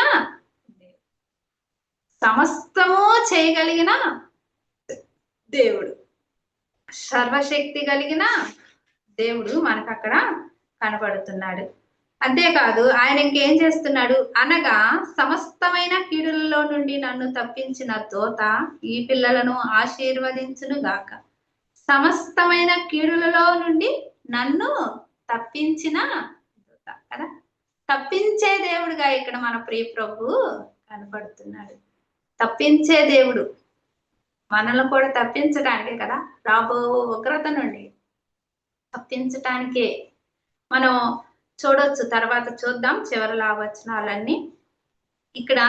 సమస్తము చేయగలిగిన దేవుడు, సర్వశక్తి కలిగిన దేవుడు మనకు అక్కడ కనబడుతున్నాడు. అంతేకాదు ఆయన ఇంకేం చేస్తున్నాడు అనగా, సమస్తమైన కీడులలో నుండి నన్ను తప్పించిన దోత ఈ పిల్లలను ఆశీర్వదించును గాక. సమస్తమైన కీడులలో నుండి నన్ను తప్పించిన దోత కదా. తప్పించే దేవుడుగా ఇక్కడ మన ప్రియ ప్రభు కనపడుతున్నాడు. తప్పించే దేవుడు మనల్ని కూడా తప్పించడానికే కదా, రాబో ఉగ్రత నుండి తప్పించటానికే. మనం చూడొచ్చు, తర్వాత చూద్దాం చివరిలో వచనాలన్నీ. ఇక్కడ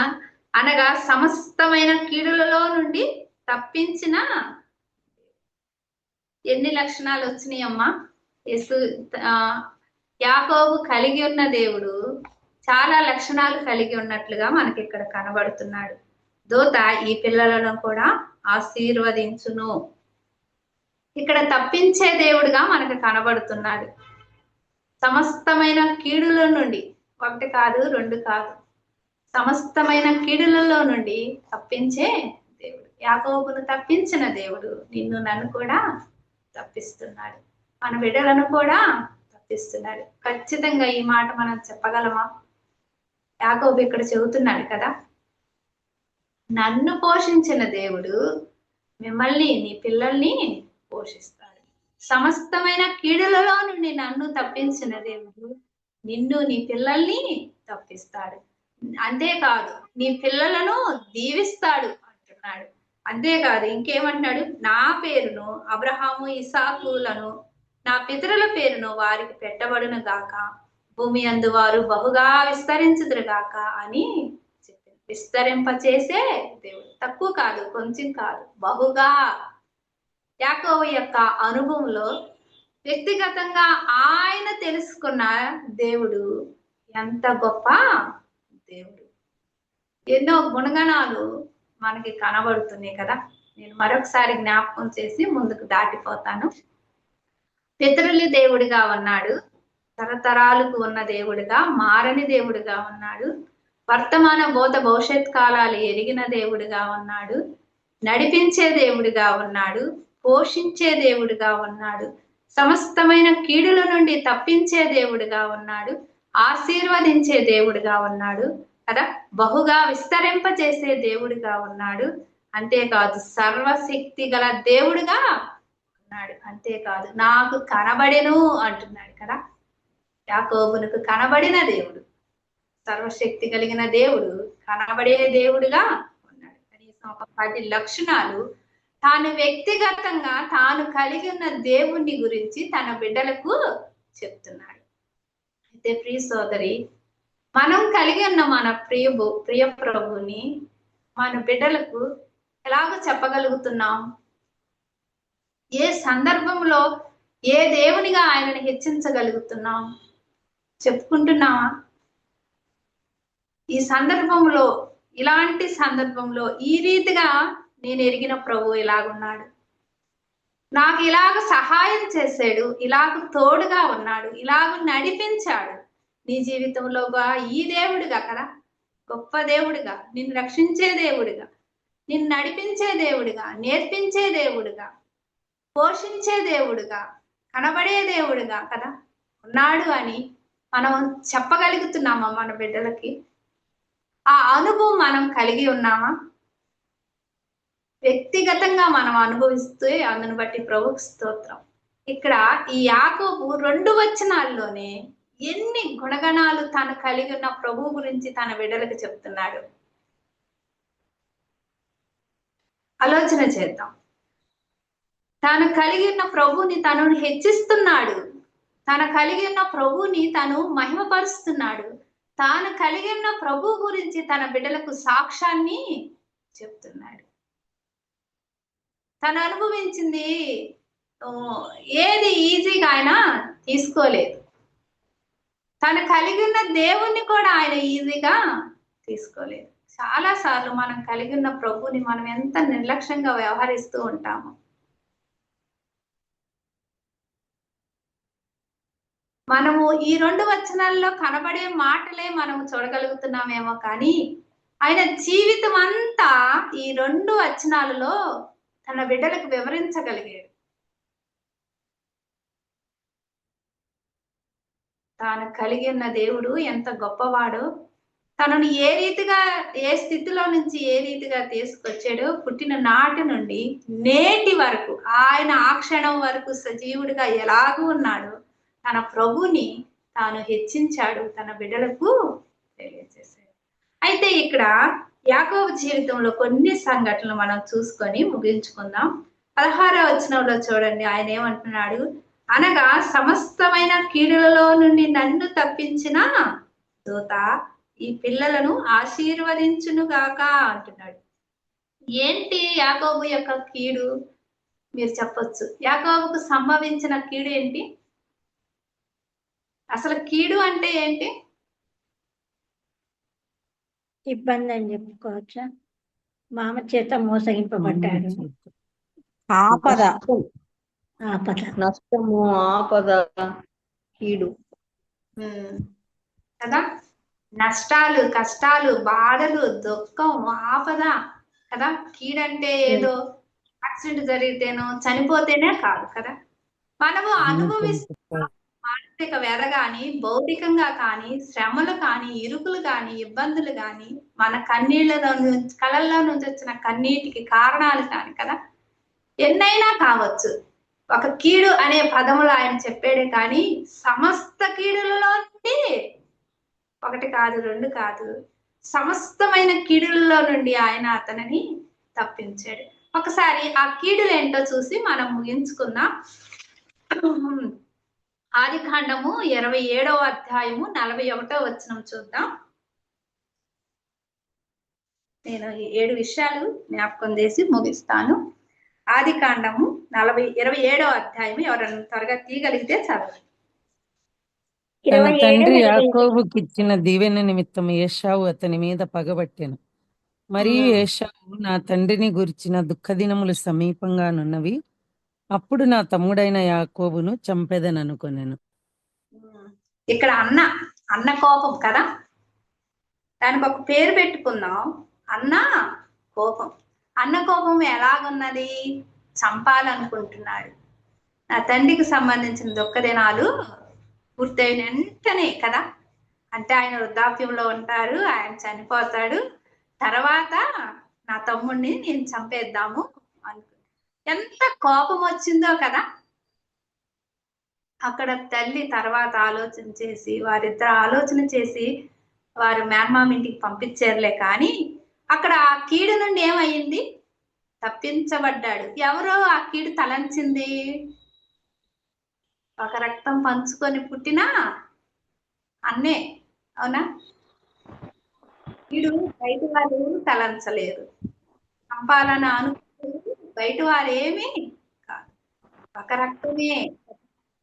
అనగా సమస్తమైన కీడులలో నుండి తప్పించిన, ఎన్ని లక్షణాలు వచ్చినాయమ్మా? యాకోబు కలిగి ఉన్న దేవుడు చాలా లక్షణాలు కలిగి ఉన్నట్లుగా మనకి ఇక్కడ కనబడుతున్నాడు. దూత ఈ పిల్లలను కూడా ఆశీర్వదించును. ఇక్కడ తప్పించే దేవుడుగా మనకు కనబడుతున్నాడు. సమస్తమైన కీడుల నుండి, ఒకటి కాదు రెండు కాదు, సమస్తమైన కీడులలో నుండి తప్పించే దేవుడు. యాకోబును తప్పించిన దేవుడు నిన్ను నన్ను కూడా తప్పిస్తున్నాడు, మన బిడ్డలను కూడా తప్పిస్తున్నాడు. ఖచ్చితంగా ఈ మాట మనం చెప్పగలమా? యాకోబు ఇక్కడ చెబుతున్నాడు కదా, నన్ను పోషించిన దేవుడు మిమ్మల్ని, నీ పిల్లల్ని పోషిస్తాడు. సమస్తమైన కీడులలో నుండి నన్ను తప్పించిన దేవుడు నిన్ను, నీ పిల్లల్ని తప్పిస్తాడు. అంతేకాదు నీ పిల్లలను దీవిస్తాడు అంటున్నాడు. అంతేకాదు ఇంకేమంటున్నాడు? నా పేరును అబ్రహాము ఇసాకులను నా పితరుల పేరును వారికి పెట్టబడును గాక, భూమి అందు వారు బహుగా విస్తరించుదురు గాక అని చెప్పారు. విస్తరింపచేసే దేవుడు, తక్కువ కాదు, కొంచెం కాదు, బహుగా. యాకోబు యొక్క అనుభవంలో వ్యక్తిగతంగా ఆయన తెలుసుకున్న దేవుడు ఎంత గొప్ప దేవుడు. ఎన్నో గుణగణాలు మనకి కనబడుతున్నాయి కదా. నేను మరొకసారి జ్ఞాపకం చేసి ముందుకు దాటిపోతాను. పితరుల దేవుడిగా ఉన్నాడు, తరతరాలకు ఉన్న దేవుడిగా, మారని దేవుడిగా ఉన్నాడు, వర్తమాన భూత భవిష్యత్ కాలాలు ఎరిగిన దేవుడిగా ఉన్నాడు, నడిపించే దేవుడిగా ఉన్నాడు, పోషించే దేవుడిగా ఉన్నాడు, సమస్తమైన కీడుల నుండి తప్పించే దేవుడిగా ఉన్నాడు, ఆశీర్వదించే దేవుడిగా ఉన్నాడు కదా, బహుగా విస్తరింపచేసే దేవుడిగా ఉన్నాడు. అంతేకాదు సర్వశక్తి గల దేవుడిగా ఉన్నాడు. అంతేకాదు నాకు కనబడెను అంటున్నాడు కదా. యాకోబునకు కనబడిన దేవుడు, సర్వశక్తి కలిగిన దేవుడు, కనబడే దేవుడుగా ఉన్నాడు. కనీసం ఒక 10 లక్షణాలు తాను వ్యక్తిగతంగా తాను కలిగి ఉన్న దేవుణ్ణి గురించి తన బిడ్డలకు చెప్తున్నాడు. అయితే ప్రియ సోదరి, మనం కలిగి ఉన్న మన ప్రియ ప్రభుని మన బిడ్డలకు ఎలాగో చెప్పగలుగుతున్నాం? ఏ సందర్భంలో ఏ దేవునిగా ఆయనను హెచ్చించగలుగుతున్నాం చెప్పుకుంటున్నావా? ఈ సందర్భంలో, ఇలాంటి సందర్భంలో ఈ రీతిగా నేను ఎరిగిన ప్రభు ఇలాగున్నాడు, నాకు ఇలాగ సహాయం చేశాడు, ఇలాగ తోడుగా ఉన్నాడు, ఇలాగ నడిపించాడు. నీ జీవితంలోగా ఈ దేవుడిగా కదా, గొప్ప దేవుడిగా, నిన్ను రక్షించే దేవుడిగా, నిన్ను నడిపించే దేవుడిగా, నేర్పించే దేవుడిగా, పోషించే దేవుడిగా, కనబడే దేవుడిగా కదా ఉన్నాడు అని మనం చెప్పగలుగుతున్నామా మన బిడ్డలకి? ఆ అనుభవం మనం కలిగి ఉన్నామా? వ్యక్తిగతంగా మనం అనుభవిస్తే అందును బట్టి ప్రభువుకి స్తోత్రం. ఇక్కడ ఈ యాకోబు 2 వచనాల్లోనే ఎన్ని గుణగణాలు తాను కలిగి ఉన్న ప్రభువు గురించి తన బిడ్డలకు చెప్తున్నాడు. ఆలోచన చేద్దాం. తాను కలిగి ఉన్న ప్రభువుని తను హెచ్చిస్తున్నాడు, తను కలిగి ఉన్న ప్రభువుని తను మహిమపరుస్తున్నాడు, తాను కలిగి ఉన్న ప్రభు గురించి తన బిడ్డలకు సాక్ష్యాన్ని చెప్తున్నాడు. తను అనుభవించింది ఏది ఈజీగా ఆయన తీసుకోలేదు. తను కలిగి ఉన్న దేవుణ్ణి కూడా ఆయన ఈజీగా తీసుకోలేదు. చాలా సార్లు మనం కలిగి ఉన్న ప్రభువుని మనం ఎంత నిర్లక్ష్యంగా వ్యవహరిస్తూ ఉంటాము. మనము ఈ 2 వచనాల్లో కనబడే మాటలే మనం చూడగలుగుతున్నామేమో, కానీ ఆయన జీవితం అంతా ఈ 2 వచనాలలో తన బిడ్డలకు వివరించగలిగాడు. తాను కలిగి ఉన్న దేవుడు ఎంత గొప్పవాడో, తనను ఏ రీతిగా, ఏ స్థితిలో నుంచి ఏ రీతిగా తీసుకొచ్చాడో, పుట్టిన నాటి నుండి నేటి వరకు ఆయన ఆ క్షణం వరకు సజీవుడిగా ఎలాగూ ఉన్నాడో తన ప్రభుని తాను హెచ్చించాడు, తన బిడ్డలకు తెలియజేశాడు. అయితే ఇక్కడ యాకోబు జీవితంలో కొన్ని సంఘటనలు మనం చూసుకొని ముగించుకుందాం. 16వ వచనంలో చూడండి, ఆయన ఏమంటున్నాడు? అనగా సమస్తమైన కీడులలో నుండి నన్ను తప్పించిన దూత ఈ పిల్లలను ఆశీర్వదించునుగాక అంటున్నాడు. ఏంటి యాకోబు యొక్క కీడు? మీరు చెప్పొచ్చు. యాకోబుకు సంభవించిన కీడు ఏంటి? అసలు కీడు అంటే ఏంటి? ఇబ్బంది అని చెప్పుకోవచ్చా? మామ చేత మోసగింపబడ్డాడు. ఆపద. ఆపద. నష్టము, ఆపద, కీడు కదా. నష్టాలు, కష్టాలు, బాధలు, దుఃఖం, ఆపద కదా. కీడంటే ఏదో యాక్సిడెంట్ జరిగితేనో చనిపోతేనే కాదు కదా. మనము అనుభవిస్తున్న మానసిక వ్యధ కానీ, భౌతికంగా కానీ, శ్రమలు కానీ, ఇరుకులు కానీ, ఇబ్బందులు కానీ, మన కన్నీళ్ళలో నుంచి, కళల్లో నుంచి వచ్చిన కన్నీటికి కారణాలు కానీ కదా, ఎన్నైనా కావచ్చు. ఒక కీడు అనే పదములు ఆయన చెప్పాడే కానీ సమస్త కీడులలో నుండి, 1 కాదు 2 కాదు, సమస్తమైన కీడులలో నుండి ఆయన అతనిని తప్పించాడు. ఒకసారి ఆ కీడులు ఏంటో చూసి మనం ముగించుకుందాం. ఆదికాండము 27వ అధ్యాయము 41వ వచనం చూద్దాం. నేను 7 విషయాలు జ్ఞాపకం చేసి ముగిస్తాను. ఆదికాండము 27వ అధ్యాయము ఎవరన్నా త్వరగా తీయగలిగితే చదవండి. తన తండ్రి యాకోబుకి ఇచ్చిన దీవెన నిమిత్తం ఏశావు అతని మీద పగబట్టెను. మరియు ఏశావు, నా తండ్రిని గురించిన దుఃఖదినములు సమీపంగానున్నవి, అప్పుడు నా తమ్ముడైన యాకోబును చంపెదననుకొనెను. ఇక్కడ అన్న కోపం కదా, దానికి ఒక పేరు పెట్టుకుందాం. అన్న కోపం. అన్న కోపం ఎలాగున్నది? చంపాలనుకుంటున్నాడు. నా తండ్రికి సంబంధించిన దుఃఖదినాలు పూర్తయిన వెంటనే కదా, అంటే ఆయన వృద్ధాప్యంలో ఉంటారు, ఆయన చనిపోతాడు, తర్వాత నా తమ్ముడిని నేను చంపేద్దాము అనుకుంటా. ఎంత కోపం వచ్చిందో కదా. అక్కడ తల్లి తర్వాత ఆలోచన చేసి, వారిద్దరు ఆలోచన చేసి వారు మేనమామ ఇంటికి పంపించారులే, కానీ అక్కడ ఆ కీడు నుండి ఏమయ్యింది? తప్పించబడ్డాడు. ఎవరో ఆ కీడు తలంచింది? ఒక రక్తం పంచుకొని పుట్టిన అన్నే, అవునా? కీడు బయట వారు తలంచలేరు, చంపాలని అనుకుంటే బయట వారు ఏమీ కాదు. ఒక్క రక్తమే,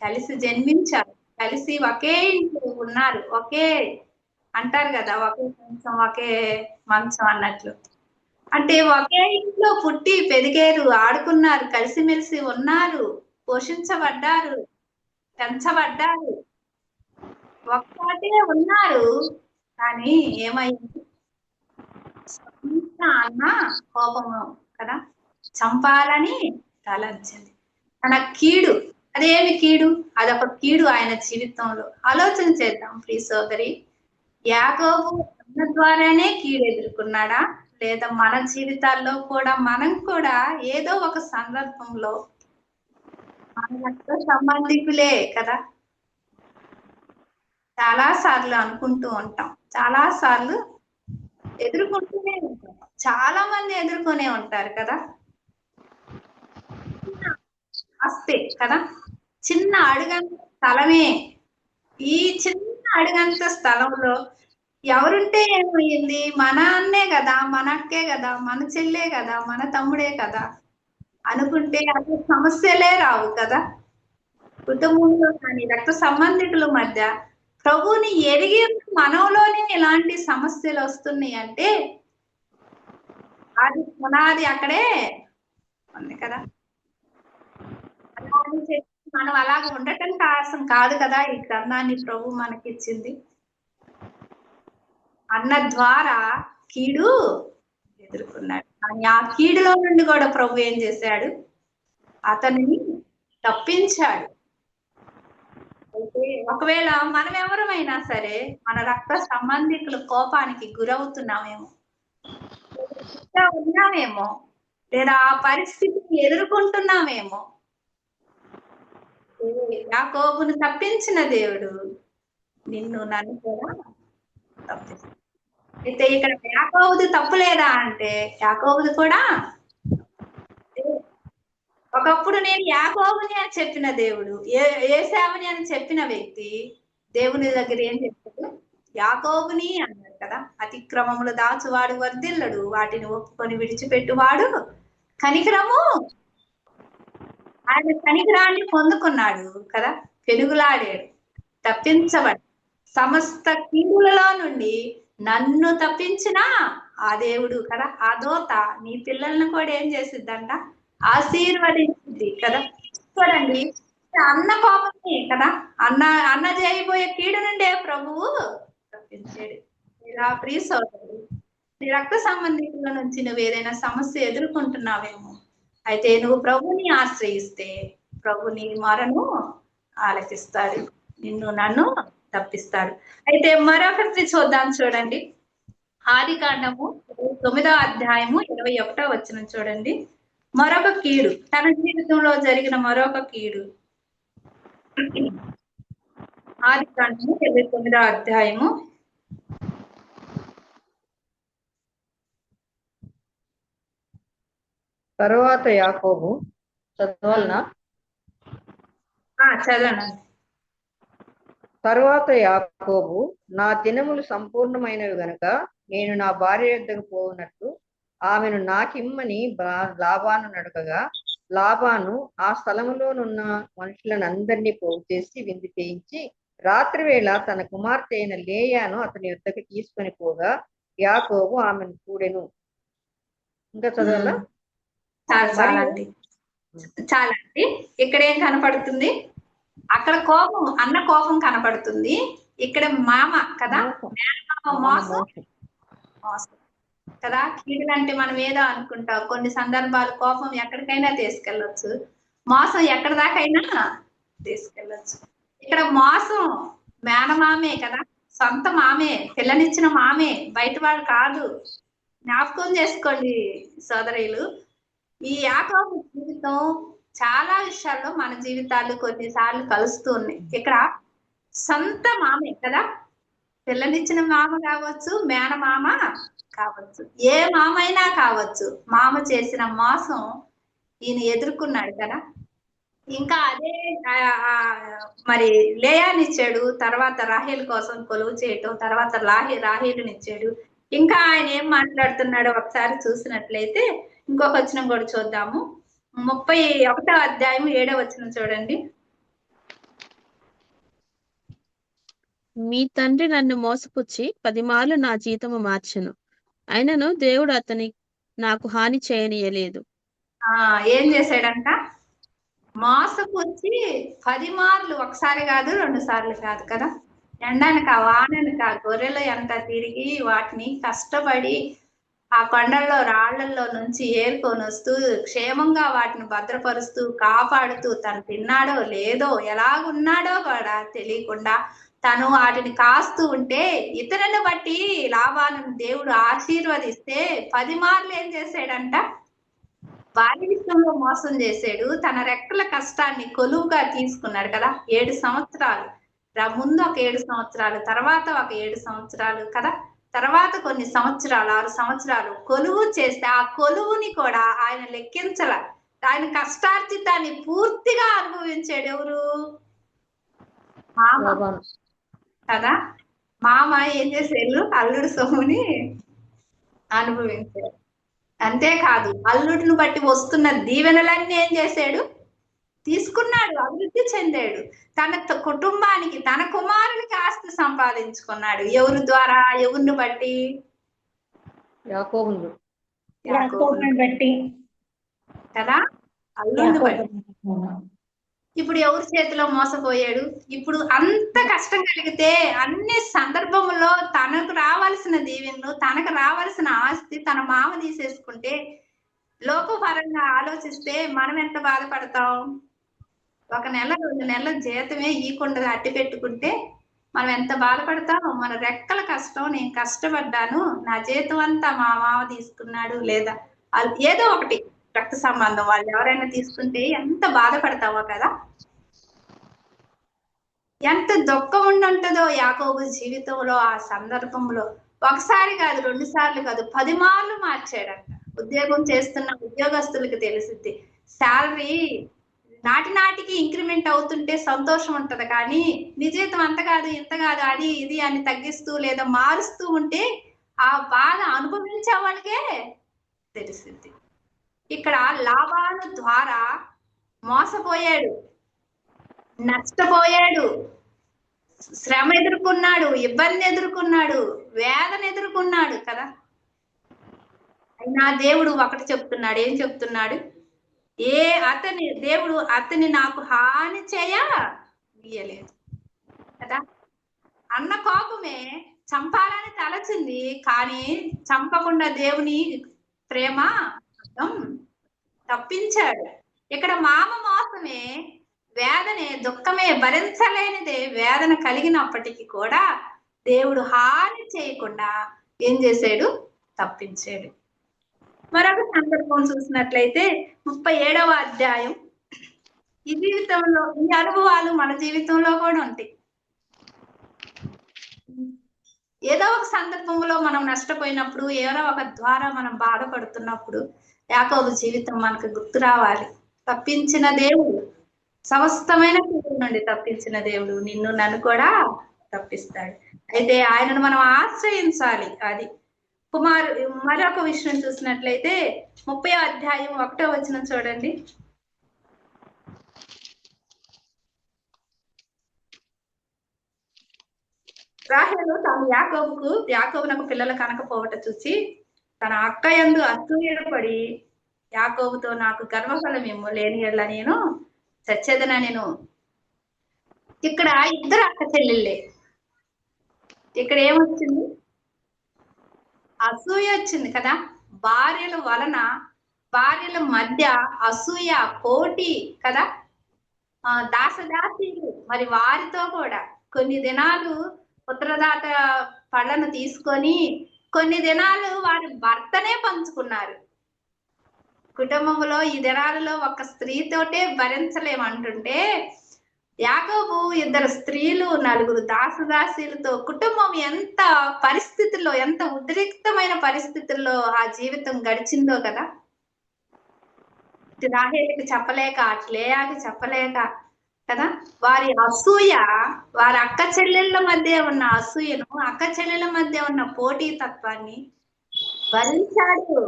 కలిసి జన్మించారు, కలిసి ఒకే ఇంట్లో ఉన్నారు, ఒకే అంటారు కదా ఒకే మంచం అన్నట్లు. అంటే ఒకే ఇంట్లో పుట్టి పెరిగారు, ఆడుకున్నారు, కలిసిమెలిసి ఉన్నారు, పోషించబడ్డారు, పెంచబడ్డారు, ఒక్కటే ఉన్నారు. కానీ ఏమైంది? అన్న కోపము కదా, చంపాలని తలంచింది. తన కీడు, అదేమి కీడు? అదొక కీడు ఆయన జీవితంలో. ఆలోచన చేద్దాం ప్లీజ్ సోదరి. యాకోబు అన్న ద్వారానే కీడు ఎదుర్కొన్నాడా? లేదా మన జీవితాల్లో కూడా మనం కూడా ఏదో ఒక సందర్భంలో మన రక్త సంబంధికులే కదా, చాలా సార్లు అనుకుంటూ ఉంటాం, చాలా సార్లు ఎదుర్కొంటూనే ఉంటాం, చాలా మంది ఎదుర్కొనే ఉంటారు కదా. అస్తే కదా, చిన్న అడుగంత స్థలమే, ఈ చిన్న అడుగంత స్థలంలో ఎవరుంటే ఏమయ్యింది? మన అన్నే కదా, మన అక్కే కదా, మన చెల్లే కదా, మన తమ్ముడే కదా అనుకుంటే అసలు సమస్యలే రావు కదా. కుటుంబంలో కానీ రక్త సంబంధికుల మధ్య ప్రభువుని ఎరిగి మనలోనే ఇలాంటి సమస్యలు వస్తున్నాయి అంటే అది పునాది అక్కడే ఉంది కదా. మనం అలాగ ఉండటం కోసం కాదు కదా ఈ గ్రంథాన్ని ప్రభు మనకిచ్చింది. అన్న ద్వారా కీడు ఎదుర్కొన్నాడు, కానీ ఆ కీడులో నుండి కూడా ప్రభు ఏం చేశాడు? అతనిని తప్పించాడు. అయితే ఒకవేళ మనం ఎవరమైనా సరే మన రక్త సంబంధికుల కోపానికి గురవుతున్నామేమో, ఉన్నామేమో, లేదా ఆ పరిస్థితిని ఎదుర్కొంటున్నామేమో, యాకోబును తప్పించిన దేవుడు నిన్ను నన్ను కూడా తప్పిస్తాడు. అయితే ఇక్కడ యాకోబుది తప్పు లేదా అంటే యాకోబుది కూడా. ఒకప్పుడు నేను యాకోబుని అని చెప్పిన దేవుడు, ఏశావుని అని చెప్పిన వ్యక్తి దేవుని దగ్గర ఏం చెప్పాడు? యాకోబుని అన్నాడు కదా. అతిక్రమములు దాచువాడు వర్ధిల్లడు, వాటిని ఒప్పుకొని విడిచిపెట్టువాడు కనికరము. ఆయన కనికరాన్ని పొందుకున్నాడు కదా, పెనుగులాడాడు, తప్పించబడి సమస్త కీడులలో నుండి నన్ను తప్పించిన ఆ దేవుడు కదా, ఆ దోత నీ పిల్లలను కూడా ఏం చేసిద్దంట? ఆశీర్వదించింది కదా. చూడండి, అన్న కోపమే కదా, అన్న చేయబోయే కీడు నుండే ప్రభువు తప్పించాడు. ఇలా ప్రియ సోదరుడు, నీ రక్త సంబంధికుల నుంచి నువ్వు ఏదైనా సమస్య ఎదుర్కొంటున్నావేమో, అయితే నువ్వు ప్రభుని ఆశ్రయిస్తే ప్రభు నీ మొరను ఆలకిస్తాడు, నిన్ను నన్ను తప్పిస్తాడు. అయితే మరొకటి చూద్దాం, చూడండి. ఆదికాండము 9వ అధ్యాయము 21వ వచనం చూడండి. మరొక కీడు, తన జీవితంలో జరిగిన మరొక కీడు. ఆదికాండము 29వ అధ్యాయము తరువాత యాకోబు, చదవాలనా? చదవండి. తరువాత యాకోబు, నా దినములు సంపూర్ణమైనవి గనుక నేను నా భార్య యొద్దకు పోవునట్లు ఆమెను నాకిమ్మని లాబాను నడకగా, లాబాను ఆ స్థలములోనున్న మనుషులనందరినీ పోగు చేసి విందు చేయించి రాత్రి వేళ తన కుమార్తె అయిన లేయాను అతని యొద్దకు తీసుకొని పోగా యాకోబు ఆమెను కూడెను. ఇంకా చదవాలా? చాలండి. ఇక్కడ ఏం కనపడుతుంది? అక్కడ కోపం, అన్న కోపం కనపడుతుంది. ఇక్కడ మామ కదా, మోసం కదా. కీడులంటే మనం ఏదో అనుకుంటాం, కొన్ని సందర్భాలు కోపం ఎక్కడికైనా తీసుకెళ్ళొచ్చు, మోసం ఎక్కడి దాకైనా తీసుకెళ్ళొచ్చు. ఇక్కడ మోసం మేనమామే కదా, సొంత మామే, పిల్లనిచ్చిన మామే, బయట వాళ్ళు కాదు. జ్ఞాపకం చేసుకోండి సోదరులు, ఈ యాకోబు జీవితం చాలా విషయాల్లో మన జీవితాలు కొన్నిసార్లు కలుస్తూ ఉన్నాయి. ఇక్కడ సొంత మామే కదా, పిల్లనిచ్చిన మామ కావచ్చు, మేనమామ కావచ్చు, ఏ మామైనా కావచ్చు, మామ చేసిన మోసం ఈయన ఎదుర్కొన్నాడు కదా. ఇంకా అదే మరి లేయానిచ్చాడు, తర్వాత రాహేల్ కోసం కొలువు చేయటం, తర్వాత రాహేలునిచ్చాడు. ఇంకా ఆయన ఏం మాట్లాడుతున్నాడో ఒకసారి చూసినట్లయితే ఇంకొక వచనం కూడా చూద్దాము. 31వ అధ్యాయం 7వ వచనం చూడండి. మీ తండ్రి నన్ను మోసపుచ్చి 10 మార్లు నా జీతము మార్చెను, అయినను దేవుడు నాకు హాని చేయనీయలేదు. ఏం చేశాడంట? మోసపుచ్చి 10 మార్లు, ఒకసారి కాదు 2 సార్లు కాదు కదా. ఎండనక వాననక గొర్రెలు ఎంత తిరిగి వాటిని కష్టపడి ఆ కొండల్లో రాళ్లల్లో నుంచి ఏరుకొని వస్తూ క్షేమంగా వాటిని భద్రపరుస్తూ కాపాడుతూ తను తిన్నాడో లేదో ఎలాగున్నాడో కూడా తెలియకుండా తను వాటిని కాస్తూ ఉంటే ఇతరులను బట్టి లాభాలను దేవుడు ఆశీర్వదిస్తే 10 మార్లు ఏం చేశాడంట? భార్య విషయంలో మోసం చేశాడు. తన రెక్కల కష్టాన్ని కొలువుగా తీసుకున్నాడు కదా. 7 సంవత్సరాలు, ముందు ఒక 7 సంవత్సరాలు, తర్వాత ఒక 7 సంవత్సరాలు కదా, తర్వాత కొన్ని సంవత్సరాలు 6 సంవత్సరాలు కొలువు చేస్తే ఆ కొలువుని కూడా ఆయన లెక్కించల. ఆయన కష్టార్జితాన్ని పూర్తిగా అనుభవించాడు ఎవరు? మామ కదా. మామ ఏం చేశారు? అల్లుడు సొమ్ముని అనుభవించాడు. అంతేకాదు అల్లుడిని బట్టి వస్తున్న దీవెనలన్నీ ఏం చేశాడు? తీసుకున్నాడు, అభివృద్ధి చెందాడు. తన కుటుంబానికి, తన కుమారునికి ఆస్తి సంపాదించుకున్నాడు. ఎవరి ద్వారా? ఎవరిని బట్టి? యాకోబుని బట్టి కదా, అల్లుడిని బట్టి. ఇప్పుడు ఎవరి చేతిలో మోసపోయాడు? ఇప్పుడు అంత కష్టం కలిగితే అన్ని సందర్భములో తనకు రావాల్సిన దీవెనలు, తనకు రావాల్సిన ఆస్తి తన మామ తీసేసుకుంటే లోకపరంగా ఆలోచిస్తే మనం ఎంత బాధపడతాం? 1 నెల 2 నెలల జీతమే ఈకుండా అట్టి పెట్టుకుంటే మనం ఎంత బాధపడతాం? మన రెక్కల కష్టం, నేను కష్టపడ్డాను, నా జీతం అంతా మా మామ తీసుకున్నాడు, లేదా ఏదో ఒకటి రక్త సంబంధం వాళ్ళు ఎవరైనా తీసుకుంటే ఎంత బాధపడతావో కదా. ఎంత దుఃఖం ఉండుంటుందో యాకోబు జీవితంలో ఆ సందర్భంలో. ఒకసారి కాదు, 2 సార్లు కాదు, 10 మార్లు మార్చాడంట. ఉద్యోగం చేస్తున్న ఉద్యోగస్తులకు తెలిసిద్ది. శాలరీ నాటికి ఇంక్రిమెంట్ అవుతుంటే సంతోషం ఉంటది, కానీ నీ జీతం అంత కాదు ఇంత కాదు అది ఇది అని తగ్గిస్తూ లేదా మారుస్తూ ఉంటే ఆ బాధ అనుభవించే వాళ్ళకే తెలిసిద్ది. ఇక్కడ లాభాను ద్వారా మోసపోయాడు, నష్టపోయాడు, శ్రమ ఎదుర్కొన్నాడు, ఇబ్బంది ఎదుర్కొన్నాడు, వేదన ఎదుర్కొన్నాడు కదా. అయినా దేవుడు ఒకటి చెప్తున్నాడు. ఏం చెప్తున్నాడు? దేవుడు అతని నాకు హాని చేయలేదు కదా. అన్న కోపమే చంపాలని తలచింది, కానీ చంపకుండా దేవుని ప్రేమ తప్పించాడు. ఇక్కడ మామ మోసమే, వేదనే, దుఃఖమే, భరించలేనిదే వేదన కలిగినప్పటికీ కూడా దేవుడు హాని చేయకుండా ఏం చేశాడు? తప్పించాడు. మరొక సందర్భం చూసినట్లయితే 37వ అధ్యాయం. ఈ జీవితంలో ఈ అనుభవాలు మన జీవితంలో కూడా ఉంటాయి. ఏదో ఒక సందర్భంలో మనం నష్టపోయినప్పుడు, ఏదో ఒక ద్వారా మనం బాధపడుతున్నప్పుడు యాకోబు జీవితం మనకు గుర్తు రావాలి. తప్పించిన దేవుడు, సమస్తమైన కీడుల నుండి తప్పించిన దేవుడు నిన్ను నన్ను కూడా తప్పిస్తాడు. అయితే ఆయనను మనం ఆశ్రయించాలి. అది మరొక విషయం చూసినట్లయితే 30వ అధ్యాయం 1వ వచనం చూడండి. రాహేలు తాను యాకోబునకు పిల్లలు కనకపోవట చూసి తన అక్క యందు అసూయపడి యాకోబుతో నాకు గర్వఫలం ఏమో లేని ఎడల నేను చచ్చేదనా నేను. ఇక్కడ ఇద్దరు అక్క చెల్లెళ్ళే. ఇక్కడ ఏమొచ్చింది? అసూయ వచ్చింది కదా. భార్యల మధ్య అసూయ, పోటీ కదా. దాసదాసీలు మరి వారితో కూడా కొన్ని దినాలు పుత్రదాత పళ్ళను తీసుకొని కొన్ని దినాలు వారి భర్తనే పంచుకున్నారు. కుటుంబంలో ఈ దినాలలో ఒక స్త్రీతోటే భరించలేమంటుంటే యాకోబు 2 స్త్రీలు 4 దాసదాసీలతో కుటుంబం ఎంత పరిస్థితుల్లో, ఎంత ఉద్రిక్తమైన పరిస్థితుల్లో ఆ జీవితం గడిచిందో కదా. రాహేలుకి చెప్పలేక, అట్లేయాకి చెప్పలేక కదా, వారి అసూయ, వారి అక్క చెల్లెళ్ళ మధ్య ఉన్న అసూయను, అక్క చెల్లెళ్ళ మధ్య ఉన్న పోటీ తత్వాన్ని భరించాడు.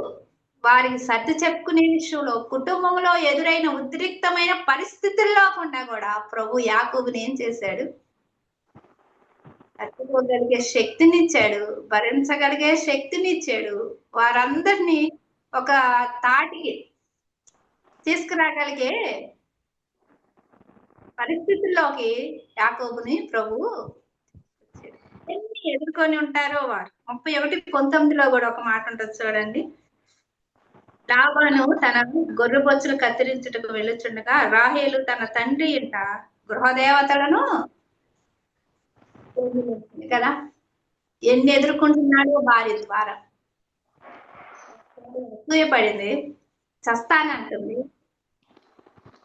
వారికి సర్ది చెప్పుకునే విషయంలో, కుటుంబంలో ఎదురైన ఉద్రిక్తమైన పరిస్థితుల్లో కూడా ప్రభు యాకోబుని ఏం చేశాడు? తట్టుకోగలిగే శక్తినిచ్చాడు, భరించగలిగే శక్తినిచ్చాడు. వారందరినీ ఒక తాటికి తీసుకురాగలిగే పరిస్థితుల్లోకి యాకోబుని ప్రభు ఎన్ని ఎదుర్కొని ఉంటారో వారు. 31:19 కూడా ఒక మాట ఉంటుంది చూడండి. లాబాను తన గొర్రె బొచ్చులు కత్తిరించుటకు వెళ్ళుచుండగా రాహేలు తన తండ్రి ఇంట గృహదేవతలను కదా ఎన్ని ఎదుర్కొంటున్నాడో భార్య ద్వారా. అసూయపడింది, చస్తానంటుంది,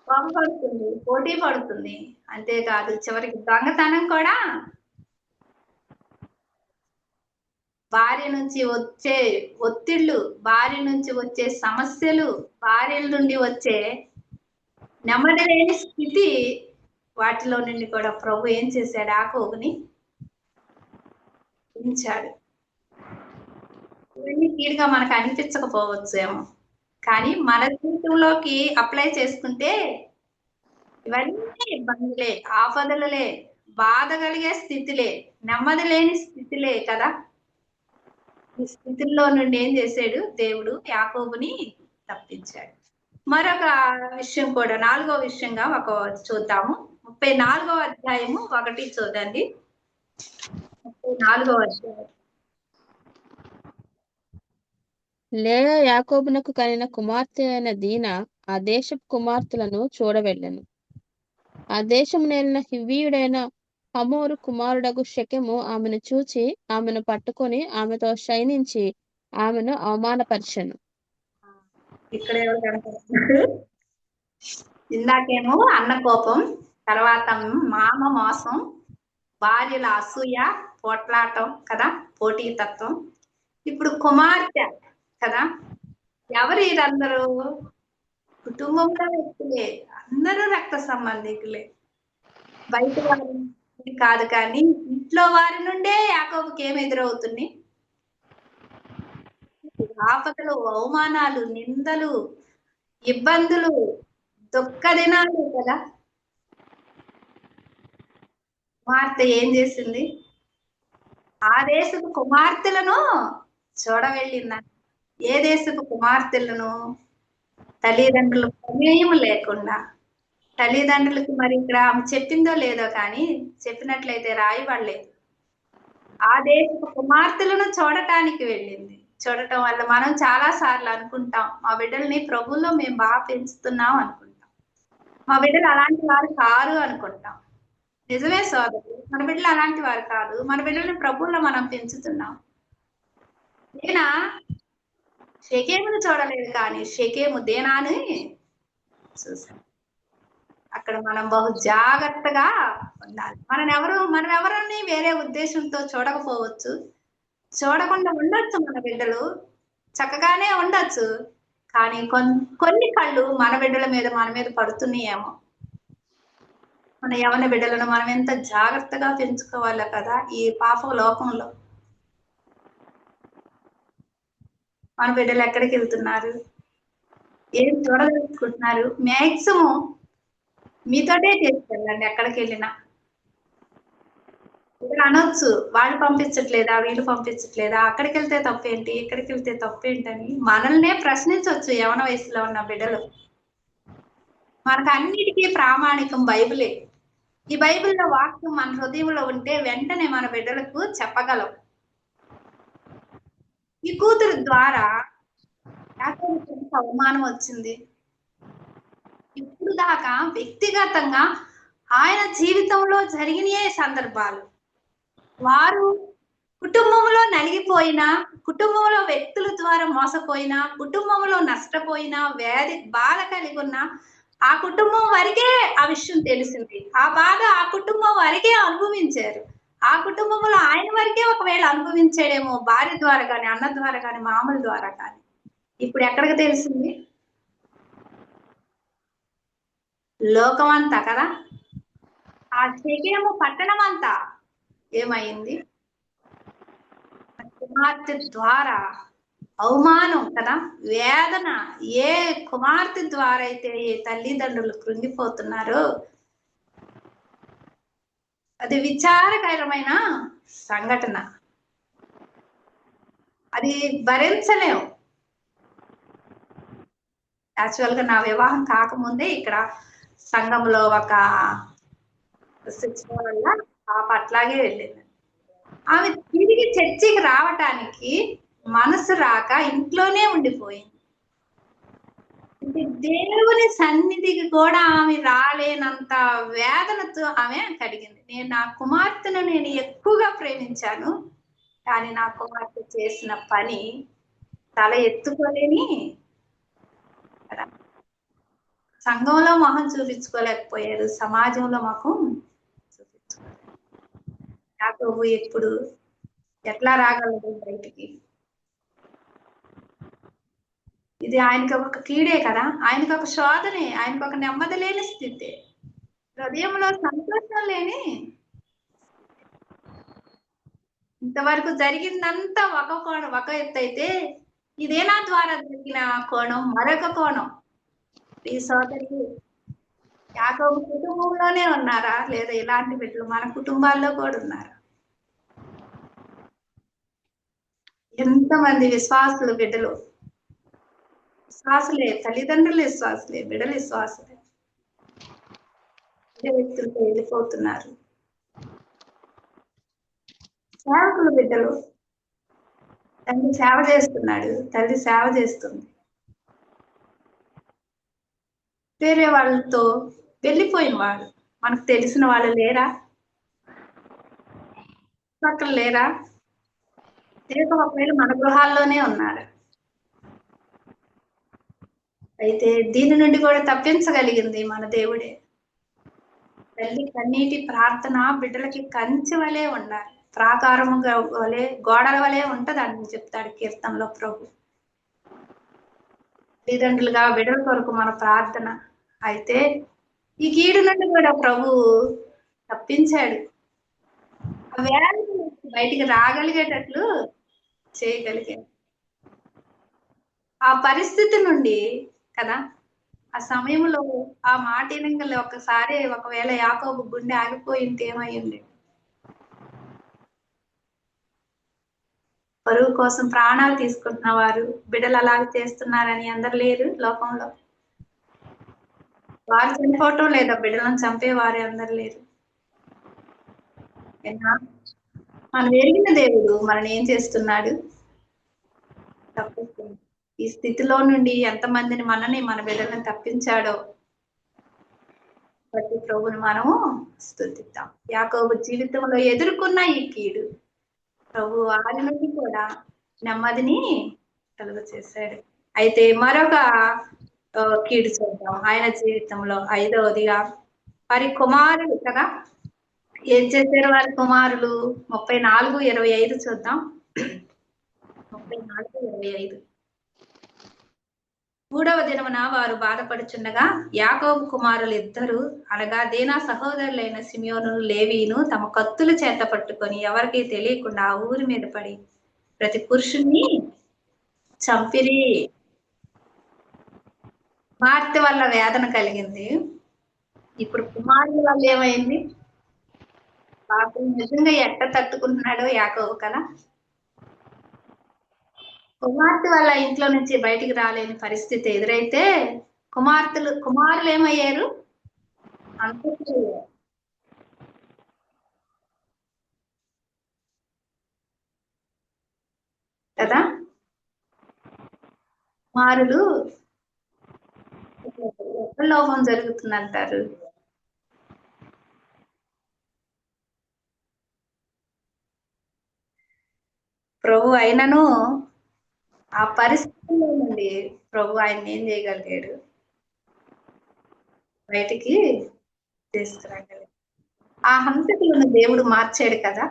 కోపపడుతుంది, పోటీ పడుతుంది. అంతేకాదు చివరికి దొంగతనం కూడా. భార్య నుంచి వచ్చే ఒత్తిళ్లు, భార్య నుంచి వచ్చే సమస్యలు, భార్యల నుండి వచ్చే నెమ్మది లేని స్థితి, వాటిలో నుండి కూడా ప్రభు ఏం చేశాడు? యాకోబుని ఉంచాడు. ఇవన్నీ కీడుగా మనకు అనిపించకపోవచ్చు ఏమో, కానీ మన జీవితంలోకి అప్లై చేసుకుంటే ఇవన్నీ ఇబ్బందులే, ఆపదలలే, బాధ కలిగే స్థితిలే, నెమ్మది లేని స్థితిలే కదా. ఈ స్థితిలో నుండి ఏం చేశాడు? దేవుడు యాకోబుని తప్పించాడు. మరొక విషయం కూడా, 4వ విషయంగా ఒక చూద్దాము. 34వ అధ్యాయము 1 చూడండి. 34వ అధ్యాయం. లేయా యాకోబునకు కనిన కుమార్తె అయిన దీనా ఆ దేశపు కుమార్తెలను చూడవెళ్ళెను. ఆ దేశము నేలిన హివ్వీయుడైన హమోరు కుమారుడగు షెకెము ఆమెను చూచి ఆమెను పట్టుకొని ఆమెతో శయనించి ఆమెను అవమానపరిచెను. ఇక్కడ ఎవరు కనపడుతున్నారు? ఇందాకేమో అన్న కోపం, తర్వాత మామ మోసం, భార్యల అసూయ, పోట్లాటం కదా, పోటీతత్వం. ఇప్పుడు కుమార్తె కదా. ఎవరు వీరందరూ? కుటుంబంలో వ్యక్తులే, అందరూ రక్త సంబంధికులే. బయట వారి కాదు, కానీ ఇంట్లో వారి నుండే యాకోబుకి ఏమి ఎదురవుతుంది? ఆపదలు, అవమానాలు, నిందలు, ఇబ్బందులు, దుఃఖ దినాలు కదా. కుమార్తె ఏం చేసింది? ఆ దేశపు కుమార్తెలను చూడవెళ్ళిందా? ఏ దేశపు కుమార్తెలను? తల్లిదండ్రుల ప్రమేయం లేకుండా, తల్లిదండ్రులకు మరి ఇక్కడ ఆమె చెప్పిందో లేదో కానీ చెప్పినట్లయితే రాయబడలేదు. ఆ దేశపు కుమార్తెలను చూడటానికి వెళ్ళింది. చూడటం వల్ల మనం చాలా సార్లు అనుకుంటాం, మా బిడ్డల్ని ప్రభువులో మేము బాగా పెంచుతున్నాం అనుకుంటాం, మా బిడ్డలు అలాంటి వారు కారు అనుకుంటాం. నిజమే సోదరులు, మన బిడ్డలు అలాంటి వారు కాదు. మన బిడ్డల్ని ప్రభువులో మనం పెంచుతున్నాం. దేనా షెకేమును చూడలేదు, కానీ షెకేము దేనాని చూసాం. అక్కడ మనం బహు జాగ్రత్తగా ఉండాలి. మనం ఎవరిని వేరే ఉద్దేశంతో చూడకపోవచ్చు, చూడకుండా ఉండొచ్చు. మన బిడ్డలు చక్కగానే ఉండొచ్చు, కానీ కొన్ని కళ్ళు మన బిడ్డల మీద మన మీద పడుతున్నాయేమో. మన యవన బిడ్డలను మనం ఎంత జాగ్రత్తగా పెంచుకోవాలో కదా ఈ పాప లోకంలో. మన బిడ్డలు ఎక్కడికి వెళ్తున్నారు, ఏం చూడదలుచుకుంటున్నారు? మ్యాక్సిమం మీతోటే తీసుకెళ్ళండి. ఎక్కడికి వెళ్ళినా అనొచ్చు, వాళ్ళు పంపించట్లేదా, వీళ్ళు పంపించట్లేదా, అక్కడికి వెళ్తే తప్పేంటి, ఇక్కడికి వెళ్తే తప్పేంటని మనల్నే ప్రశ్నించవచ్చు యవన వయసులో ఉన్న బిడ్డలు. మనకు అన్నిటికీ ప్రామాణికం బైబిలే. ఈ బైబిల్లో వాక్యం మన హృదయంలో ఉంటే వెంటనే మన బిడ్డలకు చెప్పగలం. ఈ కూతురు ద్వారా ఎంత అవమానం వచ్చింది. ఇప్పుడు దాకా వ్యక్తిగతంగా ఆయన జీవితంలో జరిగిన సందర్భాలు, వారు కుటుంబంలో నలిగిపోయినా, కుటుంబంలో వ్యక్తుల ద్వారా మోసపోయినా, కుటుంబంలో నష్టపోయినా, వ్యాధి బాధ కలిగి ఉన్న ఆ కుటుంబం వరకే ఆ విషయం తెలిసింది. ఆ బాధ ఆ కుటుంబం వరకే అనుభవించారు. ఆ కుటుంబంలో ఆయన వరకే ఒకవేళ అనుభవించాడేమో, భార్య ద్వారా కానీ, అన్న ద్వారా కానీ, మామూల ద్వారా కానీ. ఇప్పుడు ఎక్కడికి తెలిసింది? లోకమంతా కదా. ఆ షెకెము పట్టణం అంతా ఏమైంది? కుమార్తె ద్వారా అవమానం కదా, వేదన ఏ కుమార్తె ద్వారా అయితే ఏ తల్లిదండ్రులు కృంగిపోతున్నారో అది విచారకరమైన సంఘటన. అది భరించలేం. యాక్చువల్ గా నా వివాహం కాకముందే ఇక్కడ సంఘంలో ఒక శిక్షణ వల్ల పాప అట్లాగే వెళ్ళింది. ఆమె తిరిగి చర్చికి రావటానికి మనసు రాక ఇంట్లోనే ఉండిపోయింది. అంటే దేవుని సన్నిధికి కూడా ఆమె రాలేనంత వేదనతో ఆమె కడిగింది. నేను నా కుమార్తెను నేను ఎక్కువగా ప్రేమించాను, కానీ నా కుమార్తె చేసిన పని తల ఎత్తుకోలేని కదా. సంఘంలో మొహం చూపించుకోలేకపోయారు, సమాజంలో మొహం చూపించుకోలేరు. యాకోబు ఎప్పుడు ఎట్లా రాగలడు బయటికి? ఇది ఆయనకి ఒక కీడే కదా, ఆయనకి ఒక శోధనే, ఆయనకి ఒక నెమ్మది లేని స్థితి, హృదయంలో సంతోషం లేని. ఇంతవరకు జరిగిందంతా ఒక కోణం, ఒక ఎత్తు అయితే ఇదేనా ద్వారా జరిగిన కోణం మరొక కోణం. ఈ సోదరి యాకోబు కుటుంబంలోనే ఉన్నారా, లేదా ఇలాంటి బిడ్డలు మన కుటుంబాల్లో కూడా ఉన్నారా? ఎంతమంది విశ్వాసులు బిడ్డలు, విశ్వాసులే, తల్లిదండ్రులు విశ్వాసులే, బిడ్డలు విశ్వాసులే, వ్యక్తులతో వెళ్ళిపోతున్నారు. సేవకులు బిడ్డలు, తండ్రి సేవ చేస్తున్నాడు, తల్లి సేవ చేస్తుంది, వేరే వాళ్ళతో వెళ్ళిపోయిన వాళ్ళు. మనకు తెలిసిన వాళ్ళు లేరా, పక్కన లేరా? ఒకవేళ మన గృహాల్లోనే ఉన్నారు. అయితే దీని నుండి కూడా తప్పించగలిగింది మన దేవుడే. తల్లి కన్నీటి ప్రార్థన బిడ్డలకి కంచె వలె ఉండాలి, ప్రాకారము వలె, గోడల వలె ఉంటది అని చెప్తాడు కీర్తనలో ప్రభు. తల్లిదండ్రులుగా బిడ్డల కొరకు మన ప్రార్థన. అయితే ఈ కీడు నుండి కూడా ప్రభు తప్పించాడు, ఆ వేళ బయటికి రాగలిగేటట్లు చేయగలిగాడు. ఆ పరిస్థితి నుండి కదా, ఆ సమయంలో ఆ మాట వినగల ఒకసారి ఒకవేళ యాకోబు గుండె ఆగిపోయింటే ఏమయ్యింది? పరువు కోసం ప్రాణాలు తీసుకుంటున్న వారు బిడ్డలు అలాగే చేస్తున్నారని అందరు లేరు లోకంలో. వారు చనిపోవటం లేదా బిడ్డలను చంపేవారే అందరు లేరు. మనం ఎరిగిన దేవుడు మనల్ని ఏం చేస్తున్నాడు? తప్పిస్తుంది. ఈ స్థితిలో నుండి ఎంతమందిని మనని మన బిడ్డలను తప్పించాడో ప్రతి ప్రభుని మనము స్తుతిద్దాం. యాకోబు జీవితంలో ఎదుర్కొన్న ఈ కీడు ప్రభు వారి నుండి కూడా నెమ్మదిని కలుగ చేశాడు. అయితే మరొక కీడు చూద్దాం ఆయన జీవితంలో. 5వదిగా వారి కుమారులు కదా, ఏం చేశారు వారి కుమారులు? 34:25 చూద్దాం. 34:25. 3వ దినమున వారు బాధపడుచుండగా యాకోబు కుమారులు ఇద్దరు అనగా దీనా సహోదరులైన సిమియోను లేవీను తమ కత్తులు చేత పట్టుకొని ఎవరికి తెలియకుండా ఆ ఊరి మీద పడి ప్రతి పురుషుణ్ణి చంపిరి. కుమార్తె వల్ల వేదన కలిగింది, ఇప్పుడు కుమారుల వల్ల ఏమైంది? పాపం నిజంగా ఎట్ట తట్టుకుంటున్నాడో యాకోబు కదా. కుమార్తె వల్ల ఇంట్లో నుంచి బయటికి రాలేని పరిస్థితి ఎదురైతే కుమారులు ఏమయ్యారు? అంతయ్యారు కదా. కుమారులు ఎక్కడ లోపం జరుగుతుందంటారు? ప్రభు అయినను ఆ పరిస్థితుల్లో నుండి ప్రభు ఆయన ఏం చేయగలిగాడు? బయటికి తీసుకురాగలిగాడు. ఆ హంతకులను దేవుడు మార్చాడు కదా.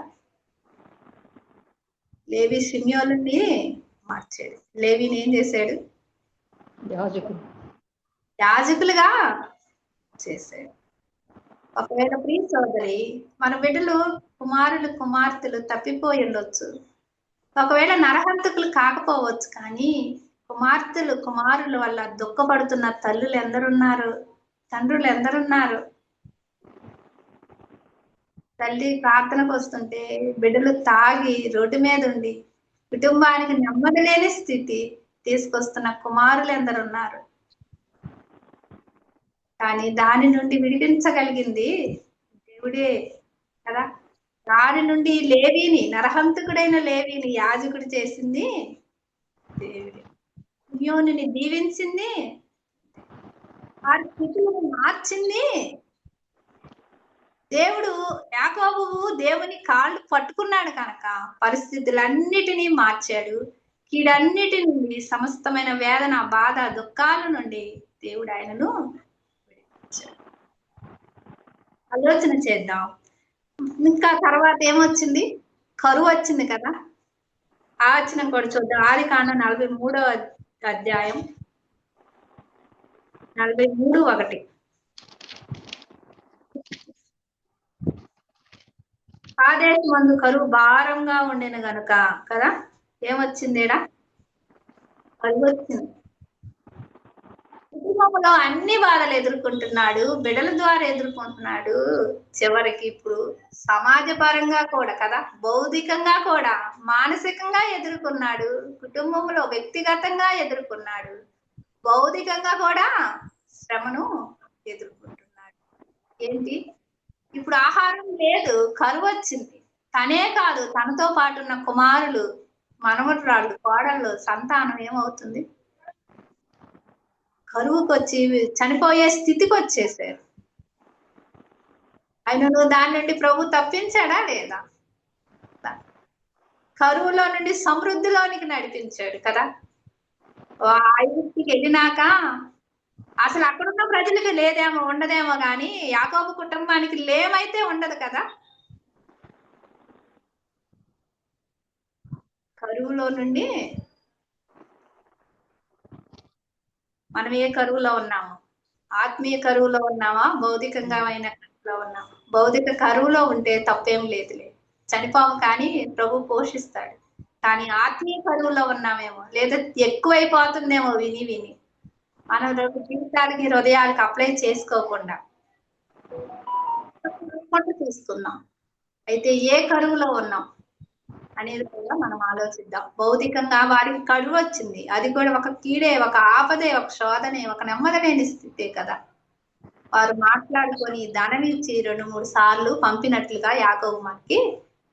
లేవి సిమియోనుని మార్చాడు. లేవిని ఏం చేశాడు? యాజకులుగా చేశాడు. ఒకవేళ ప్రియ సోదరి, మన బిడ్డలు కుమారులు కుమార్తెలు తప్పిపోయి ఉండొచ్చు, ఒకవేళ నరహంతకులు కాకపోవచ్చు, కానీ కుమారుల వల్ల దుఃఖపడుతున్న తల్లులు ఎందరున్నారు, తండ్రులు ఎందరున్నారు? తల్లి ప్రార్థనకు వస్తుంటే బిడ్డలు తాగి రోడ్డు మీద ఉండి కుటుంబానికి నెమ్మది లేని స్థితి తీసుకొస్తున్న కుమారులు ఎందరున్నారు? కానీ దాని నుండి విడిపించగలిగింది దేవుడే కదా. దాని నుండి లేవీని, నరహంతకుడైన లేవీని యాజకుడు చేసింది దేవుడే. యోనిని దీవించింది, వారి స్థితులను మార్చింది దేవుడు. యాకోబు దేవుని కాళ్ళు పట్టుకున్నాడు కనుక పరిస్థితులన్నిటినీ మార్చాడు. కీడన్నిటి నుండి, సమస్తమైన వేదన, బాధ, దుఃఖాల నుండి దేవుడు ఆయనను విడిపించాడు. ఆలోచన చేద్దాం. ఇంకా తర్వాత ఏమొచ్చింది? కరువు వచ్చింది కదా. ఆ వచనం కూడా చూద్దాం. ఆదికాండం 43వ అధ్యాయం 43:1. ఆదేశమందు కరువు భారంగా ఉండేను గనుక కదా. ఏమొచ్చిందేడా? కరువు వచ్చింది. కుటుంబంలో అన్ని బాధలు ఎదుర్కొంటున్నాడు, బిడ్డల ద్వారా ఎదుర్కొంటున్నాడు. చివరికి ఇప్పుడు సమాజపరంగా కూడా కదా, భౌతికంగా కూడా, మానసికంగా ఎదుర్కొన్నాడు. కుటుంబంలో వ్యక్తిగతంగా ఎదుర్కొన్నాడు, భౌతికంగా కూడా శ్రమను ఎదుర్కొంటున్నాడు. ఏంటి? ఇప్పుడు ఆహారం లేదు, కరువు వచ్చింది. తనే కాదు, తనతో పాటు ఉన్న కుమారులు, మనవరాళ్ళు, కోడళ్ళు, సంతానం ఏమవుతుంది? కరువుకు వచ్చి చనిపోయే స్థితికి వచ్చేసారు. ఆయనను దాని నుండి ప్రభు తప్పించాడా లేదా? కరువులో నుండి సమృద్ధిలోనికి నడిపించాడు కదా. ఐగుప్తుకి వెళ్ళినాక అసలు అక్కడున్న ప్రజలకు లేదేమో, ఉండదేమో, కానీ యాకోబు కుటుంబానికి లేమైతే ఉండదు కదా. కరువులో నుండి మనం ఏ కరువులో ఉన్నాము? ఆత్మీయ కరువులో ఉన్నామా, భౌతికంగా అయిన కరువులో ఉన్నామా? భౌతిక కరువులో ఉంటే తప్పేం లేదులే, చనిపోము, కానీ ప్రభు పోషిస్తాడు. కానీ ఆత్మీయ కరువులో ఉన్నామేమో, లేదా ఎక్కువైపోతుందేమో విని విని మన జీవితాలకి, హృదయాలకి అప్లై చేసుకోకుండా తీసుకున్నాం. అయితే ఏ కరువులో ఉన్నాం అనేది కూడా మనం ఆలోచిద్దాం. భౌతికంగా వారికి కరువు వచ్చింది, అది కూడా ఒక కీడే, ఒక ఆపదే, ఒక శోధనే, ఒక నెమ్మదలేని స్థితే కదా. వారు మాట్లాడుకొని ధనమిచ్చి 2-3 సార్లు పంపినట్లుగా యాకోబు మనకి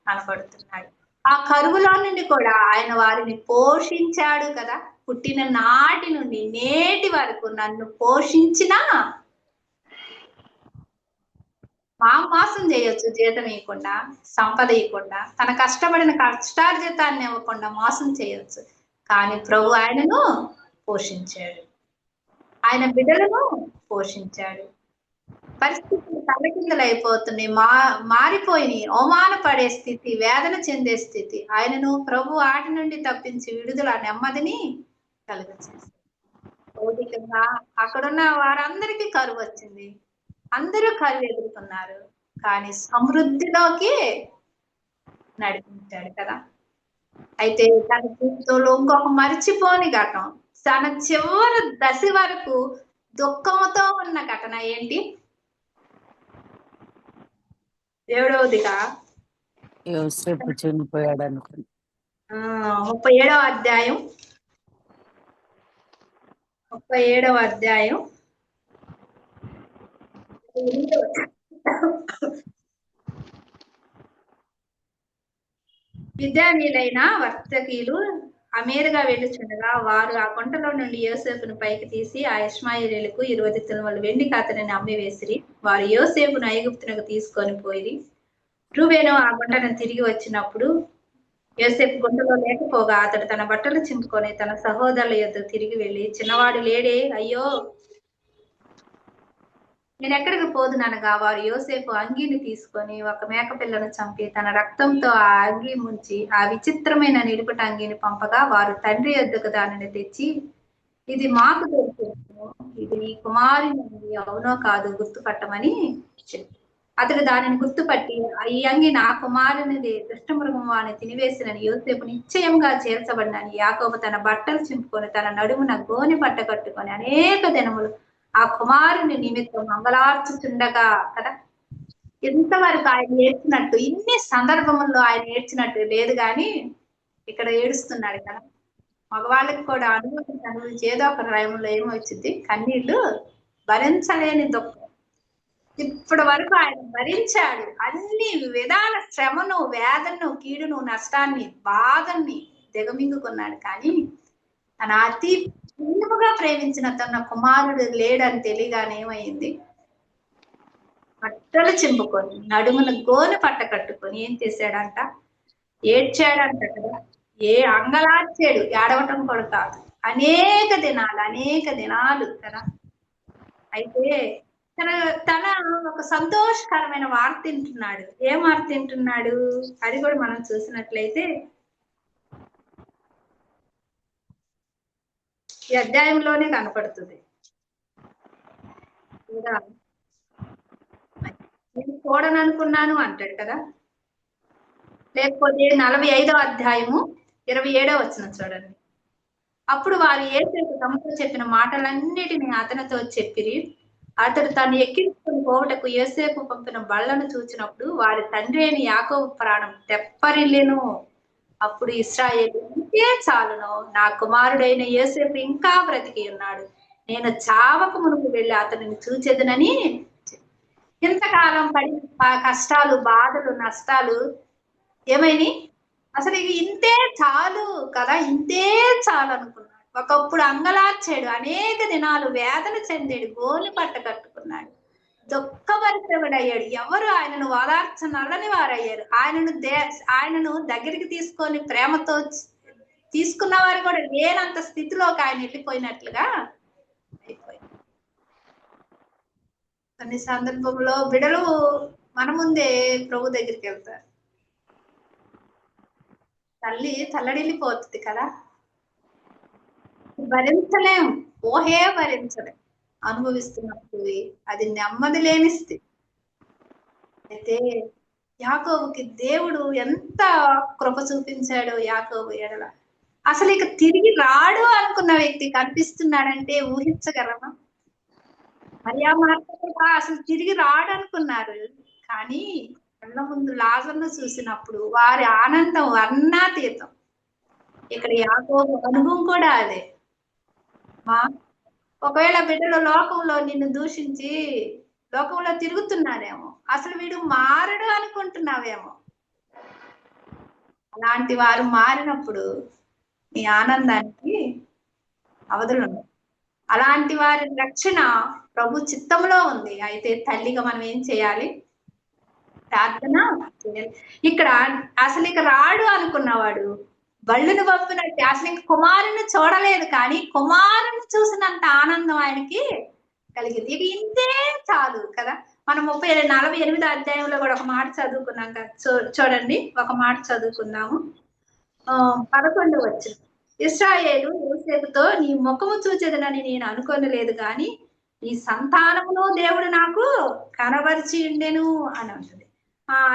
కనపడుతున్నాడు. ఆ కరువులో నుండి కూడా ఆయన వారిని పోషించాడు కదా. పుట్టిన నాటి నుండి నేటి వరకు నన్ను పోషించిన, మోసం చేయొచ్చు, జీతం ఇవ్వకుండా, సంపద ఇవ్వకుండా, తన కష్టపడిన కష్టార్జితాన్ని ఇవ్వకుండా మోసం చేయొచ్చు, కానీ ప్రభు ఆయనను పోషించాడు, ఆయన బిడ్డలను పోషించాడు. పరిస్థితులు తల్లకిందలు అయిపోతున్నాయి, మారిపోయినాయి, అవమానపడే స్థితి, వేదన చెందే స్థితి. ఆయనను ప్రభు వాటి నుండి తప్పించి విడుదల, నెమ్మదిని కలుగచేశాడు. భౌతికంగా అక్కడున్న వారందరికీ కరువు వచ్చింది, అందరూ కరువు ఎదుర్కొన్నారు, కానీ సమృద్ధిలోకి నడిపించాడు కదా. అయితే తన జీవితంలో ఇంకొక మరిచిపోని ఘటన, తన చివరి దశ వరకు దుఃఖంతో ఉన్న ఘటన ఏంటి? 7వదిగా యోసేపు చనిపోయాడు అనుకుని 37వ అధ్యాయం 37వ అధ్యాయం విద్యానీయులైన వర్తకీయులు అమీరుగా వెళ్ళుచుండగా వారు ఆ గుంటలో నుండి యోసేపును పైకి తీసి ఆ ఇష్మాయేలీయులకు 20 తులముల వెండి కాతని అమ్మి వేసిరి. వారు యోసేపును ఐగుప్తునకు తీసుకొని పోయి రూబేను ఆ గుంటను తిరిగి వచ్చినప్పుడు యోసేపు గుంటలో లేకపోగా అతడు తన బట్టలు చింపుకొని తన సహోదరుల యొద్దకు తిరిగి వెళ్ళి, చిన్నవాడు లేడే, అయ్యో నేను ఎక్కడికి పోదుననగా వారు యోసేపు అంగీని తీసుకొని ఒక మేకపిల్లను చంపి తన రక్తంతో ఆ అంగీ ముంచి ఆ విచిత్రమైన నిలుపుట అంగీని పంపగా వారు తండ్రి యొద్దకు దానిని తెచ్చి, ఇది మాకు తెలుసు, ఇది నీ కుమారుని అవునో కాదు గుర్తుపట్టమని చెప్పి అతడు దానిని గుర్తుపట్టి ఈ అంగి నా కుమారునిది, దుష్టమృగము అని తినివేసినని యోసేపు నిశ్చయంగా చేర్చబడినని యాకోబు తన బట్టలు చింపుకొని తన నడుమున గోని బట్ట కట్టుకొని అనేక దినములు ఆ కుమారుని నిమిత్తం మంగళార్చుచుండగా కదా. ఎంతవరకు ఆయన ఏడ్చినట్టు ఇన్ని సందర్భముల్లో ఆయన ఏడ్చినట్టు లేదు, కానీ ఇక్కడ ఏడుస్తున్నాడు కదా. మగవాళ్ళకి కూడా అనుభవించి ఏదో ఒక టైంలో ఏమొచ్చింది, కన్నీళ్లు భరించలేని దుఃఖం. ఇప్పటి వరకు ఆయన భరించాడు అన్ని విధాల శ్రమను, వేదనను, కీడును, నష్టాన్ని, బాధల్ని దిగమింగుకున్నాడు. కానీ తన అతి ప్రేమగా ప్రేమించిన తన కుమారుడు లేడని తెలియగానే ఏమైంది, బట్టలు చింపుకొని నడుమున గోనె పట్ట కట్టుకొని ఏం చేశాడంట, ఏడ్చాడంట కదా. అంగలార్చాడు, ఏడవటం కూడా కాదు, అనేక దినాలు కదా. అయితే తన ఒక సంతోషకరమైన వార్త తింటున్నాడు. ఏం వార్త తింటున్నాడు అది కూడా మనం చూసినట్లయితే ఈ అధ్యాయంలోనే కనపడుతుంది. నేను చూడననుకున్నాను అంటాడు కదా. లేకపోతే 45వ అధ్యాయము 27వ వచనం చూడండి. అప్పుడు వారు యేసేపు తమతో చెప్పిన మాటలన్నిటిని అతనితో చెప్పిరి. అతడు తను ఎక్కించుకుని పోవటకు యోసేపు పంపిన బళ్లను చూచినప్పుడు వారి తండ్రి అయిన యాకోబు ప్రాణం తెప్పరిల్లెను. అప్పుడు ఇశ్రాయేలు, ఇంతే చాలును, నా కుమారుడైన యోసేపు ఇంకా బ్రతికి ఉన్నాడు, నేను చావక మునుపు వెళ్ళి అతనిని చూచెదనని. ఇంతకాలం పడి కష్టాలు, బాధలు, నష్టాలు ఏమైనాయి, అసలు ఇవి ఇంతే చాలు కదా, ఇంతే చాలు అనుకున్నాడు. ఒకప్పుడు అంగలార్చాడు, అనేక దినాలు వేదన చెందాడు, గోలి పట్ట కట్టుకున్నాడు, దుఃఖభరితమయ్యాడు. ఎవరు ఆయనను ఓదార్చనల్లని వారయ్యారు. ఆయనను దగ్గరికి తీసుకొని ప్రేమతో తీసుకున్న వారు కూడా లేనంత స్థితిలోకి ఆయన వెళ్ళిపోయినట్లుగా అయిపోయింది. కొన్ని సందర్భంలో బిడలు మన ముందే ప్రభు దగ్గరికి వెళ్తారు, తల్లి తల్లడిల్లిపోతుంది కదా, భరించలేం, భరించలేం. అనుభవిస్తున్నప్పుడు అది నెమ్మది లేని స్థితి. అయితే యాకోబుకి దేవుడు ఎంత కృప చూపించాడో యాకోబు ఎడల. అసలు ఇక తిరిగి రాడు అనుకున్న వ్యక్తి కనిపిస్తున్నాడంటే ఊహించగలమా? మరియా మార్త అసలు తిరిగి రాడు అనుకున్నారు, కానీ కళ్ళ ముందు లాజరును చూసినప్పుడు వారి ఆనందం వర్ణాతీతం. ఇక్కడ యాకోబు అనుభవం కూడా అదే. ఒకవేళ బిడ్డలు లోకంలో నిన్ను దూషించి లోకంలో తిరుగుతున్నారేమో, అసలు వీడు మారడు అనుకుంటున్నావేమో. అలాంటి వారు మారినప్పుడు నీ ఆనందానికి అవధులు ఉన్నాయి. అలాంటి వారి రక్షణ ప్రభు చిత్తంలో ఉంది. అయితే తల్లిగా మనం ఏం చేయాలి? ప్రార్థన చేయాలి. ఇక్కడ అసలు ఇక రాడు అనుకున్నవాడు బళ్ళును పంపినట్టు అసలు ఇంక కుమారుని చూడలేదు, కానీ కుమారుని చూసినంత ఆనందం ఆయనకి కలిగింది. ఇక ఇంతే చాలు కదా. మనం 48వ అధ్యాయంలో కూడా ఒక మాట చదువుకున్నాం కదా. చూడండి, ఒక మాట చదువుకున్నాము. 11వ వచనం. ఇశ్రాయేలు యోసేపుతో, నీ ముఖము చూచెదనని నేను అనుకోనలేదు, కానీ నీ సంతానమును దేవుడు నాకు కనబరిచి ఉండెను అని ఉంటుంది.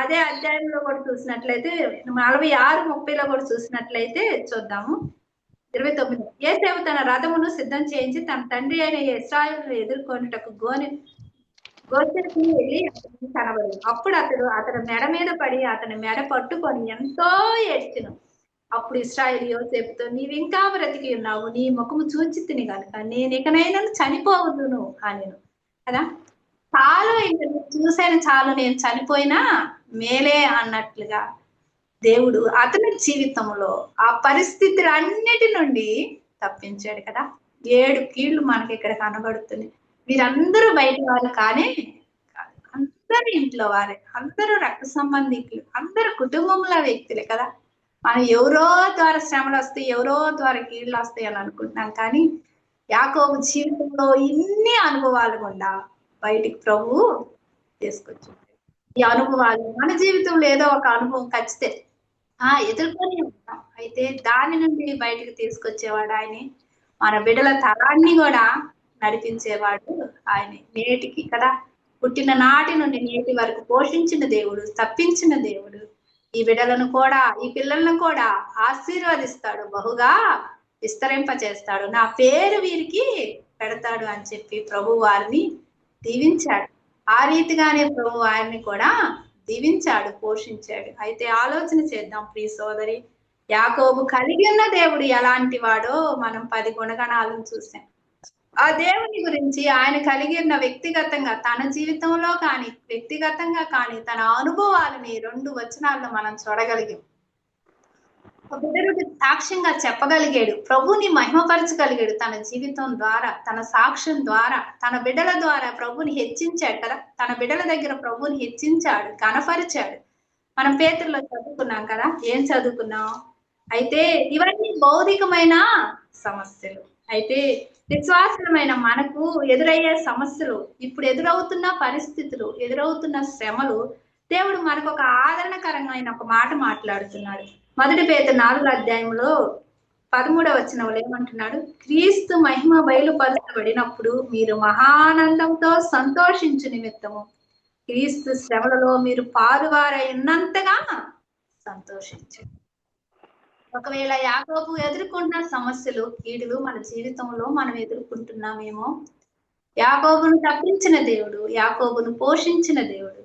అదే అధ్యాయంలో కూడా చూసినట్లయితే 46:30లో కూడా చూసినట్లయితే చూద్దాము. 29. యోసేపు తన రథమును సిద్ధం చేయించి తన తండ్రి అయిన ఇశ్రాయేలును ఎదుర్కొనుటకు గోచెకు వెళ్ళి అతనికి కనబడి, అప్పుడు అతడు మెడ మీద పడి అతని మెడ పట్టుకొని ఎంతో ఏడ్చెను. అప్పుడు ఇశ్రాయేలు యోసేపుతో, నీవింకా బ్రతికి ఉన్నావు, నీ ముఖము చూచి తిని కనుక నేను ఇకనైనా చనిపోవద్దును అనెను కదా. చాలు, ఇంక చూసాను చాలు, నేను చనిపోయినా మేలే అన్నట్లుగా దేవుడు అతని జీవితంలో ఆ పరిస్థితులన్నిటి నుండి తప్పించాడు కదా. 7 కీళ్లు మనకి ఇక్కడ కనబడుతుంది. వీరందరూ బయట వారు కానీ అందరూ ఇంట్లో వారే, అందరూ రక్త సంబంధికులు, అందరూ కుటుంబంలో వ్యక్తులే కదా. మనం ఎవరో ద్వారా శ్రమలు వస్తాయి, ఎవరో ద్వారా కీళ్లు వస్తాయి అని అనుకుంటున్నాం, కానీ యాకోబు జీవితంలో ఇన్ని అనుభవాలు గుండా బయటికి ప్రభు తీసుకొచ్చాడు. ఈ అనుభవాలు మన జీవితంలో ఏదో ఒక అనుభవం ఖచ్చితంగా ఎదుర్కొని ఉంటాం. అయితే దాని నుండి బయటికి తీసుకొచ్చేవాడు ఆయనే. మన బిడ్డల తరాన్ని కూడా నడిపించేవాడు ఆయనే. నేటికి కదా పుట్టిన నాటి నుండి నేటి వరకు పోషించిన దేవుడు, తప్పించిన దేవుడు. ఈ బిడ్డలను కూడా, ఈ పిల్లలను కూడా ఆశీర్వదిస్తాడు, బహుగా విస్తరింప చేస్తాడు, నా పేరు వీరికి పెడతాడు అని చెప్పి ప్రభు వారిని దీవించాడు. ఆ రీతిగానే ప్రభు వారిని కూడా దీవించాడు, పోషించాడు. అయితే ఆలోచన చేద్దాం ప్రియ సోదరి, యాకోబు కలిగి ఉన్న దేవుడు ఎలాంటి వాడో మనం 10 గుణగణాలను చూసాం. ఆ దేవుని గురించి ఆయన కలిగి ఉన్న వ్యక్తిగతంగా తన జీవితంలో కానీ వ్యక్తిగతంగా కానీ తన అనుభవాలని 2 వచనాల్లో మనం చూడగలిగాం. ఒక బిడ్డకు సాక్ష్యంగా చెప్పగలిగాడు, ప్రభుని మహిమపరచగలిగాడు తన జీవితం ద్వారా, తన సాక్ష్యం ద్వారా, తన బిడ్డల ద్వారా ప్రభుని హెచ్చించాడు కదా. తన బిడ్డల దగ్గర ప్రభుని హెచ్చించాడు, ఘనపరిచాడు. మనం పేతురులో చదువుకున్నాం కదా. ఏం చదువుకున్నాం? అయితే ఇవన్నీ భౌతికమైన సమస్యలు. అయితే విశ్వాసమైన మనకు ఎదురయ్యే సమస్యలు, ఇప్పుడు ఎదురవుతున్న పరిస్థితులు, ఎదురవుతున్న శ్రమలు, దేవుడు మనకు ఒక ఆదరణకరమైన ఒక మాట మాట్లాడుతున్నాడు. 1 పేతురు 4వ అధ్యాయంలో 13వ వచనంలో ఏమంటున్నాడు? క్రీస్తు మహిమ బయలుపరచబడినప్పుడు మీరు మహానందంతో సంతోషించు నిమిత్తము క్రీస్తు శ్రమలలో మీరు పాలువారై ఉన్నంతగా సంతోషించండి. ఒకవేళ యాకోబు ఎదుర్కొంటున్న సమస్యలు, కీడులు మన జీవితంలో మనం ఎదుర్కొంటున్నామేమో, యాకోబును తప్పించిన దేవుడు, యాకోబును పోషించిన దేవుడు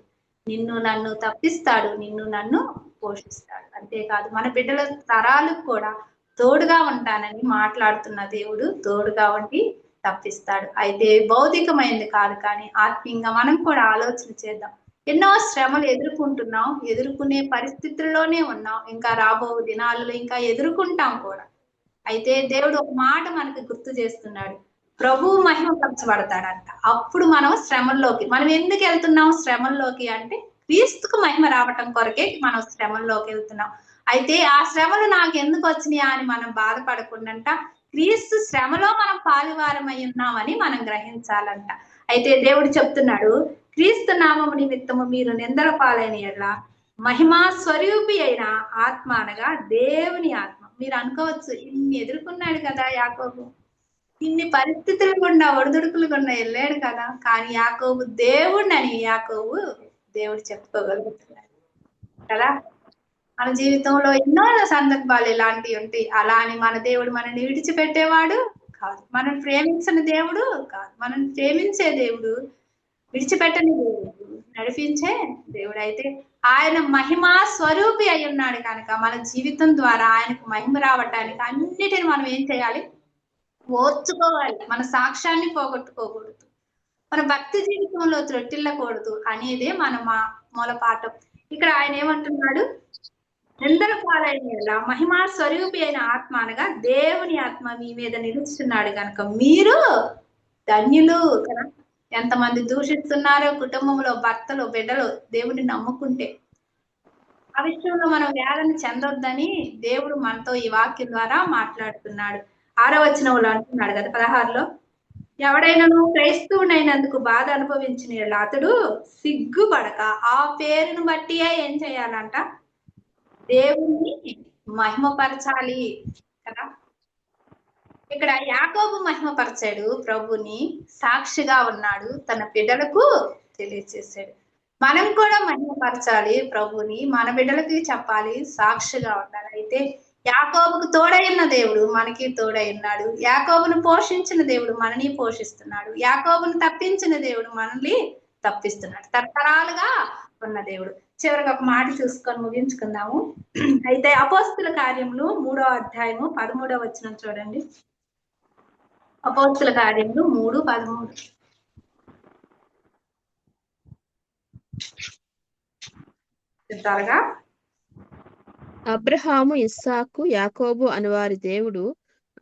నిన్ను నన్ను తప్పిస్తాడు, నిన్ను నన్ను పోషిస్తాడు. అంతేకాదు మన బిడ్డల తరాలకు కూడా తోడుగా ఉంటానని మాట్లాడుతున్న దేవుడు తోడుగా ఉండి తప్పిస్తాడు. అయితే భౌతికమైనది కాదు, కానీ ఆత్మీయంగా మనం కూడా ఆలోచన చేద్దాం. ఎన్నో శ్రమలు ఎదుర్కొంటున్నాం, ఎదుర్కొనే పరిస్థితుల్లోనే ఉన్నాం, ఇంకా రాబో దినాలలో ఇంకా ఎదుర్కొంటాం కూడా. అయితే దేవుడు ఒక మాట మనకు గుర్తు చేస్తున్నాడు, ప్రభువు మహిమపరచబడతాడంట. అప్పుడు మనం శ్రమల్లోకి, మనం ఎందుకు వెళ్తున్నాం శ్రమల్లోకి అంటే క్రీస్తుకు మహిమ రావటం కొరకే మనం శ్రమల్లోకి వెళ్తున్నాం. అయితే ఆ శ్రమలు నాకు ఎందుకు వచ్చినాయా అని మనం బాధపడకుండంట, క్రీస్తు శ్రమలో మనం పాలువారమై ఉన్నామని మనం గ్రహించాలంట. అయితే దేవుడు చెప్తున్నాడు, క్రీస్తు నామము నిమిత్తము మీరు నిందల పాలైన ఎడల మహిమా స్వరూపి అయిన ఆత్మ అనగా దేవుని ఆత్మ. మీరు అనుకోవచ్చు, ఇన్ని ఎదుర్కొన్నాడు కదా యాకోబు, ఇన్ని పరిస్థితులు గుండా ఒడిదుడుకులు గుండా వెళ్ళాడు కదా, కానీ యాకోబు దేవుడిని యాకోబు దేవుడు చెప్పుకోగలుగుతున్నాడు కదా. మన జీవితంలో ఎన్నో సందర్భాలు ఇలాంటివి ఉంటాయి. అలా అని మన దేవుడు మనల్ని విడిచిపెట్టేవాడు కాదు, మనం ప్రేమించిన దేవుడు కాదు. మనం ప్రేమించే దేవుడు, విడిచిపెట్టని దేవుడు, నడిపించే దేవుడు. అయితే ఆయన మహిమా స్వరూపి అయి ఉన్నాడు కనుక మన జీవితం ద్వారా ఆయనకు మహిమ రావటానికి అన్నిటిని మనం ఏం చేయాలి? ఓర్చుకోవాలి. మన సాక్ష్యాన్ని పోగొట్టుకోకూడదు, మన భక్తి జీవితంలో త్రొట్టిల్లకూడదు అనేదే మన మూలపాఠం. ఇక్కడ ఆయన ఏమంటున్నాడు? నిందల పాలైన మహిమా స్వరూపి అయిన ఆత్మ అనగా దేవుని ఆత్మ మీ మీద నిలుస్తున్నాడు కనుక మీరు ధన్యులు కదా. ఎంతమంది దూషిస్తున్నారో కుటుంబంలో భర్తలు, బిడ్డలు దేవుని నమ్ముకుంటే. ఆ విషయంలో మనం వేదన చెందొద్దని దేవుడు మనతో ఈ వాక్యం ద్వారా మాట్లాడుతున్నాడు. 6వ వచనంలో అంటున్నాడు కదా, 16లో, ఎవడైనాను క్రైస్తవునైనందుకు బాధ అనుభవించిన అతడు సిగ్గుపడక ఆ పేరును బట్టి ఏం చేయాలంట? దేవుణ్ణి మహిమపరచాలి కదా. ఇక్కడ యాకోబు మహిమపరచాడు, ప్రభుని సాక్షిగా ఉన్నాడు, తన బిడ్డలకు తెలియచేశాడు. మనం కూడా మహిమపరచాలి ప్రభుని, మన బిడ్డలకి చెప్పాలి, సాక్షిగా ఉండాలి. అయితే యాకోబుకు తోడైన దేవుడు మనకి తోడై ఉన్నాడు. యాకోబును పోషించిన దేవుడు మనని పోషిస్తున్నాడు. యాకోబును తప్పించిన దేవుడు మనల్ని తప్పిస్తున్నాడు. తరతరాలుగా ఉన్న దేవుడు. చివరికి ఒక మాట చూసుకొని ముగించుకుందాము. అయితే అపోస్తుల కార్యములు 3వ అధ్యాయము 13వ వచనం చూడండి. అపోస్తుల కార్యములు 3:13. చెప్తారుగా, అబ్రహాము, ఇస్సాకు, యాకోబు అనువారి దేవుడు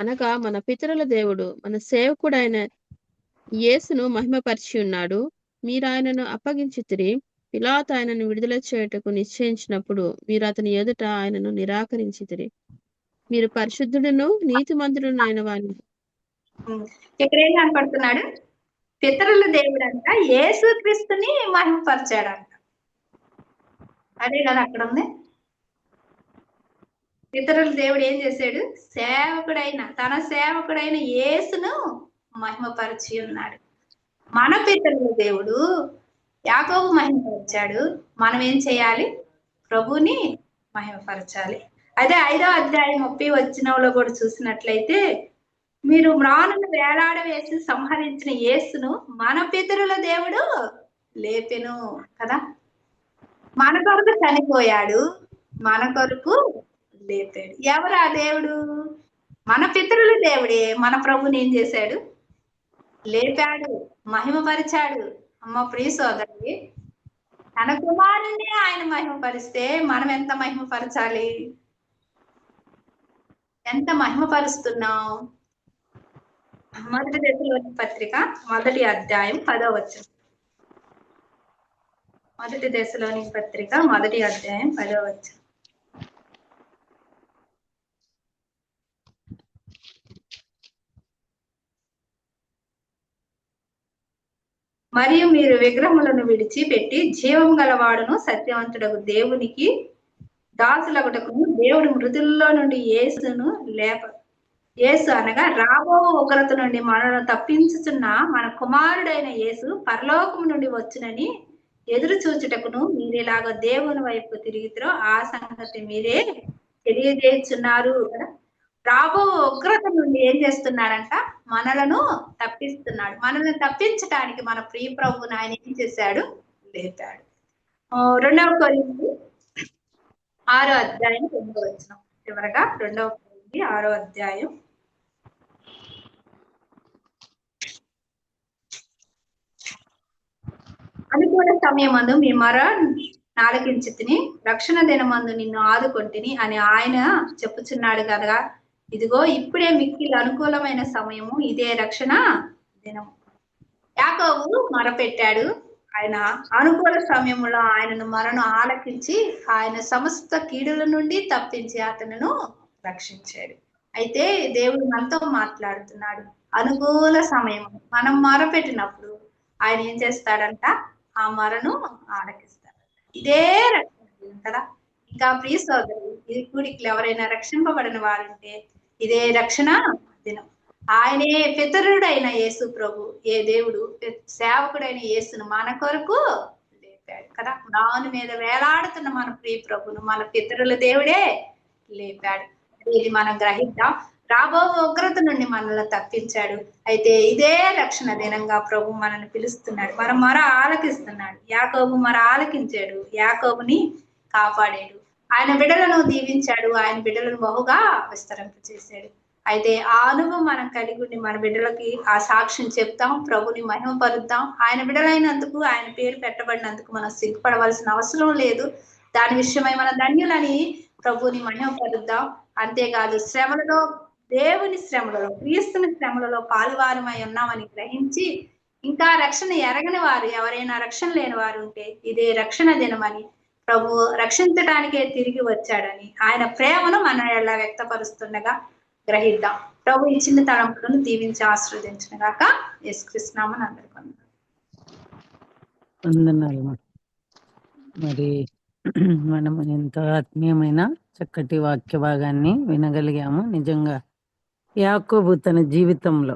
అనగా మన పితరుల దేవుడు మన సేవకుడైన యేసును మహిమపరిచి ఉన్నాడు. మీరు ఆయనను అప్పగించితిరి. పిలాతు ఆయనను విడుదల చేయుటకు నిశ్చయించినప్పుడు మీరు అతని ఎదుట ఆయనను నిరాకరించితిరి. మీరు పరిశుద్ధుడును నీతిమంతుడును అయిన వారిని. ఇక్కడ ఏం కనపడుతున్నాడు? పితరుల దేవుడు అంట యేసు క్రీస్తుని మహిమపరిచాడంట. అదే కదా అక్కడ ఉంది. పితరుల దేవుడు ఏం చేశాడు? తన సేవకుడైన యేసును మహిమపరిచి ఉన్నాడు. మన పితరుల దేవుడు యాకోబు మహిమపరిచాడు, మనం ఏం చేయాలి? ప్రభుని మహిమపరచాలి. అదే 5వ అధ్యాయం 30 వచనంలో కూడా చూసినట్లయితే, మీరు మ్రానును వేలాడవేసి సంహరించిన యేసును మన పితరుల దేవుడు లేపెను కదా. మన కొరకు చనిపోయాడు, మన కొరకు లేపాడు. ఎవరు ఆ దేవుడు? మన పితరుల దేవుడే మన ప్రభుని ఏం చేశాడు? లేపాడు, మహిమపరిచాడు. అమ్మ ప్రియ సోదరుడి, తన కుమారుణ్ణి ఆయన మహిమపరిస్తే మనం ఎంత మహిమపరచాలి? ఎంత మహిమపరుస్తున్నాం? మొదటి దశలోని పత్రిక 1వ అధ్యాయం 10వ వచనం. మొదటి దశలోని పత్రిక 1వ అధ్యాయం 10వ వచనం. మరియు మీరు విగ్రహములను విడిచిపెట్టి జీవం గలవాడును సత్యవంతుడకు దేవునికి దాసులగుటకును దేవుడు మృతుల్లో నుండి యేసు అనగా రాబో ఉగ్రత నుండి మనను తప్పించుచున్న మన కుమారుడైన యేసు పరలోకము నుండి వచ్చునని ఎదురు చూచుటకును మీరేలాగ దేవుని వైపు తిరిగితే ఆ సంగతి మీరే తెలియజేస్తున్నారు కదా. రాబో ఉగ్రత నుండి ఏం చేస్తున్నాడంట? మనలను తప్పిస్తున్నాడు. మనల్ని తప్పించడానికి మన ప్రియ ప్రభువుని ఆయన ఏం చేశాడు? లేపాడు. 2వ కొరింథీ 6వ అధ్యాయం 9వ వచనం. చివరగా 2వ కొరింథీ 6వ అధ్యాయం అనుకూల సమయమందు మీ మర ఆలకించితిని, రక్షణ దినమందు నిన్ను ఆదుకొంటిని అని ఆయన చెప్పుచున్నాడు కదా. ఇదిగో ఇప్పుడే మిక్కిలి అనుకూలమైన సమయము, ఇదే రక్షణ దినము. యాకోబు మొరపెట్టాడు. ఆయన అనుకూల సమయంలో ఆయనను మరను ఆలకించి ఆయన సమస్త కీడుల నుండి తప్పించి అతను రక్షించాడు. అయితే దేవుడు మనతో మాట్లాడుతున్నాడు. అనుకూల సమయం మనం మొరపెట్టినప్పుడు ఆయన ఏం చేస్తాడంట? ఆ మొరను ఆలకిస్తాడు. ఇదే రక్షణ కదా. ఇంకా ప్రియ సోదరు, ఈ కూడికలు ఎవరైనా రక్షింపబడిన వారుంటే ఇదే రక్షణ దినం. ఆయనే పితరుడైన యేసు ప్రభు, ఏ దేవుడు సేవకుడైన యేసును మన కొరకు లేపాడు కదా. నాను మీద వేలాడుతున్న మన ప్రియ ప్రభును మన పితరుల దేవుడే లేపాడు. ఇది మనం గ్రహిద్దాం. రాబో ఉగ్రత నుండి మనల్ని తప్పించాడు. అయితే ఇదే రక్షణ దినంగా ప్రభు మనల్ని పిలుస్తున్నాడు. మన మొర ఆలకిస్తున్నాడు. యాకోబు మొర ఆలకించాడు, యాకోబుని కాపాడాడు, ఆయన బిడ్డలను దీవించాడు, ఆయన బిడ్డలను బహుగా విస్తరింపచేశాడు. అయితే ఆ అనుభవం మనం కలిగి ఉండి మన బిడ్డలకి ఆ సాక్ష్యం చెప్తాం, ప్రభుని మహిమపరుద్దాం. ఆయన బిడ్డలైనందుకు, ఆయన పేరు పెట్టబడినందుకు మనం సిగ్గుపడవలసిన అవసరం లేదు. దాని విషయమై మన ధన్యులని ప్రభుని మహిమపరుద్దాం. అంతేకాదు, శ్రమలలో, దేవుని శ్రమలలో, క్రీస్తుని శ్రమలలో పాలువారమై ఉన్నామని గ్రహించి, ఇంకా రక్షణ ఎరగని వారు ఎవరైనా రక్షణ లేని వారు ఉంటే ఇదే రక్షణ దినమని, ప్రభు రక్షించడానికే తిరిగి వచ్చాడని ఆయన ప్రేమను మన ఎలా వ్యక్తపరుస్తుండగా గ్రహిద్దాం. ప్రభు ఈ చిన్న తలంపులను దీవించి ఆశీర్వదించిన గాక. యేసుక్రీస్తు నామమున అందరికీ వందనాలు. మరి మనం ఎంతో ఆత్మీయమైన చక్కటి వాక్య భాగాన్ని వినగలిగాము. నిజంగా యాకోబు తన జీవితంలో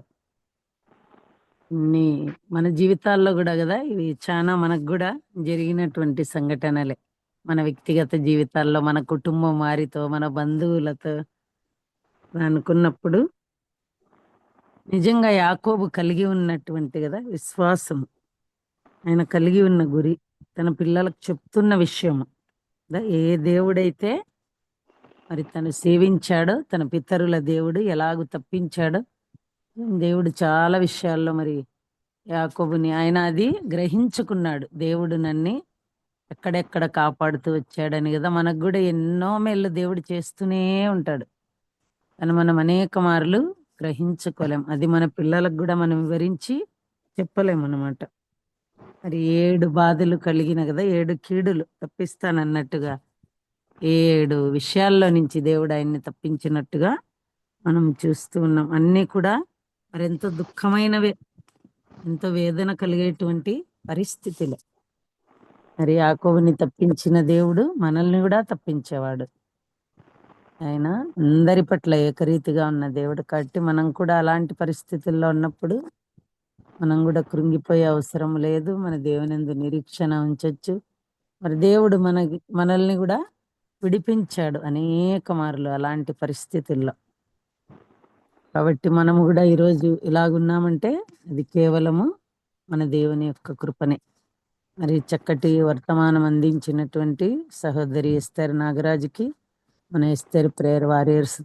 మన జీవితాల్లో కూడా కదా, ఇవి చాలా మనకు కూడా జరిగినటువంటి సంఘటనలే. మన వ్యక్తిగత జీవితాల్లో, మన కుటుంబం వారితో, మన బంధువులతో అనుకున్నప్పుడు నిజంగా యాకోబు కలిగి ఉన్నటువంటి కదా విశ్వాసం, ఆయన కలిగి ఉన్న గురి, తన పిల్లలకు చెప్తున్న విషయము, ఏ దేవుడైతే మరి తను సేవించాడో, తన పితరుల దేవుడు ఎలాగూ తప్పించాడో, దేవుడు చాలా విషయాల్లో మరి యాకోబుని ఆయన అది గ్రహించుకున్నాడు. దేవుడు నన్ను ఎక్కడెక్కడ కాపాడుతూ వచ్చాడని కదా. మనకు కూడా ఎన్నో మేళ్ళు దేవుడు చేస్తూనే ఉంటాడు, అని మనం అనేక మార్లు గ్రహించుకోలేం. అది మన పిల్లలకు కూడా మనం వివరించి చెప్పలేము అన్నమాట. మరి 7 బాధలు కలిగిన కదా, 7 కీడులు తప్పిస్తానన్నట్టుగా 7 విషయాల్లో నుంచి దేవుడు ఆయన్ని తప్పించినట్టుగా మనం చూస్తూ ఉన్నాం. అన్నీ కూడా మరి ఎంతో దుఃఖమైనవే, ఎంతో వేదన కలిగేటువంటి పరిస్థితులే. మరి యాకోబుని తప్పించిన దేవుడు మనల్ని కూడా తప్పించేవాడు. ఆయన అందరి పట్ల ఏకరీతిగా ఉన్న దేవుడు కాబట్టి మనం కూడా అలాంటి పరిస్థితుల్లో ఉన్నప్పుడు మనం కూడా కృంగిపోయే అవసరం లేదు. మన దేవునియందు నిరీక్షణ ఉంచొచ్చు. మరి దేవుడు మనల్ని కూడా విడిపించాడు అనేక మార్లు అలాంటి పరిస్థితుల్లో. కాబట్టి మనము కూడా ఈరోజు ఇలాగున్నామంటే అది కేవలము మన దేవుని యొక్క కృపనే. మరి చక్కటి వర్తమానం అందించినటువంటి సహోదరి ఎస్తర్ నాగరాజుకి, మన ఎస్తర్ ప్రేయర్ వారియర్స్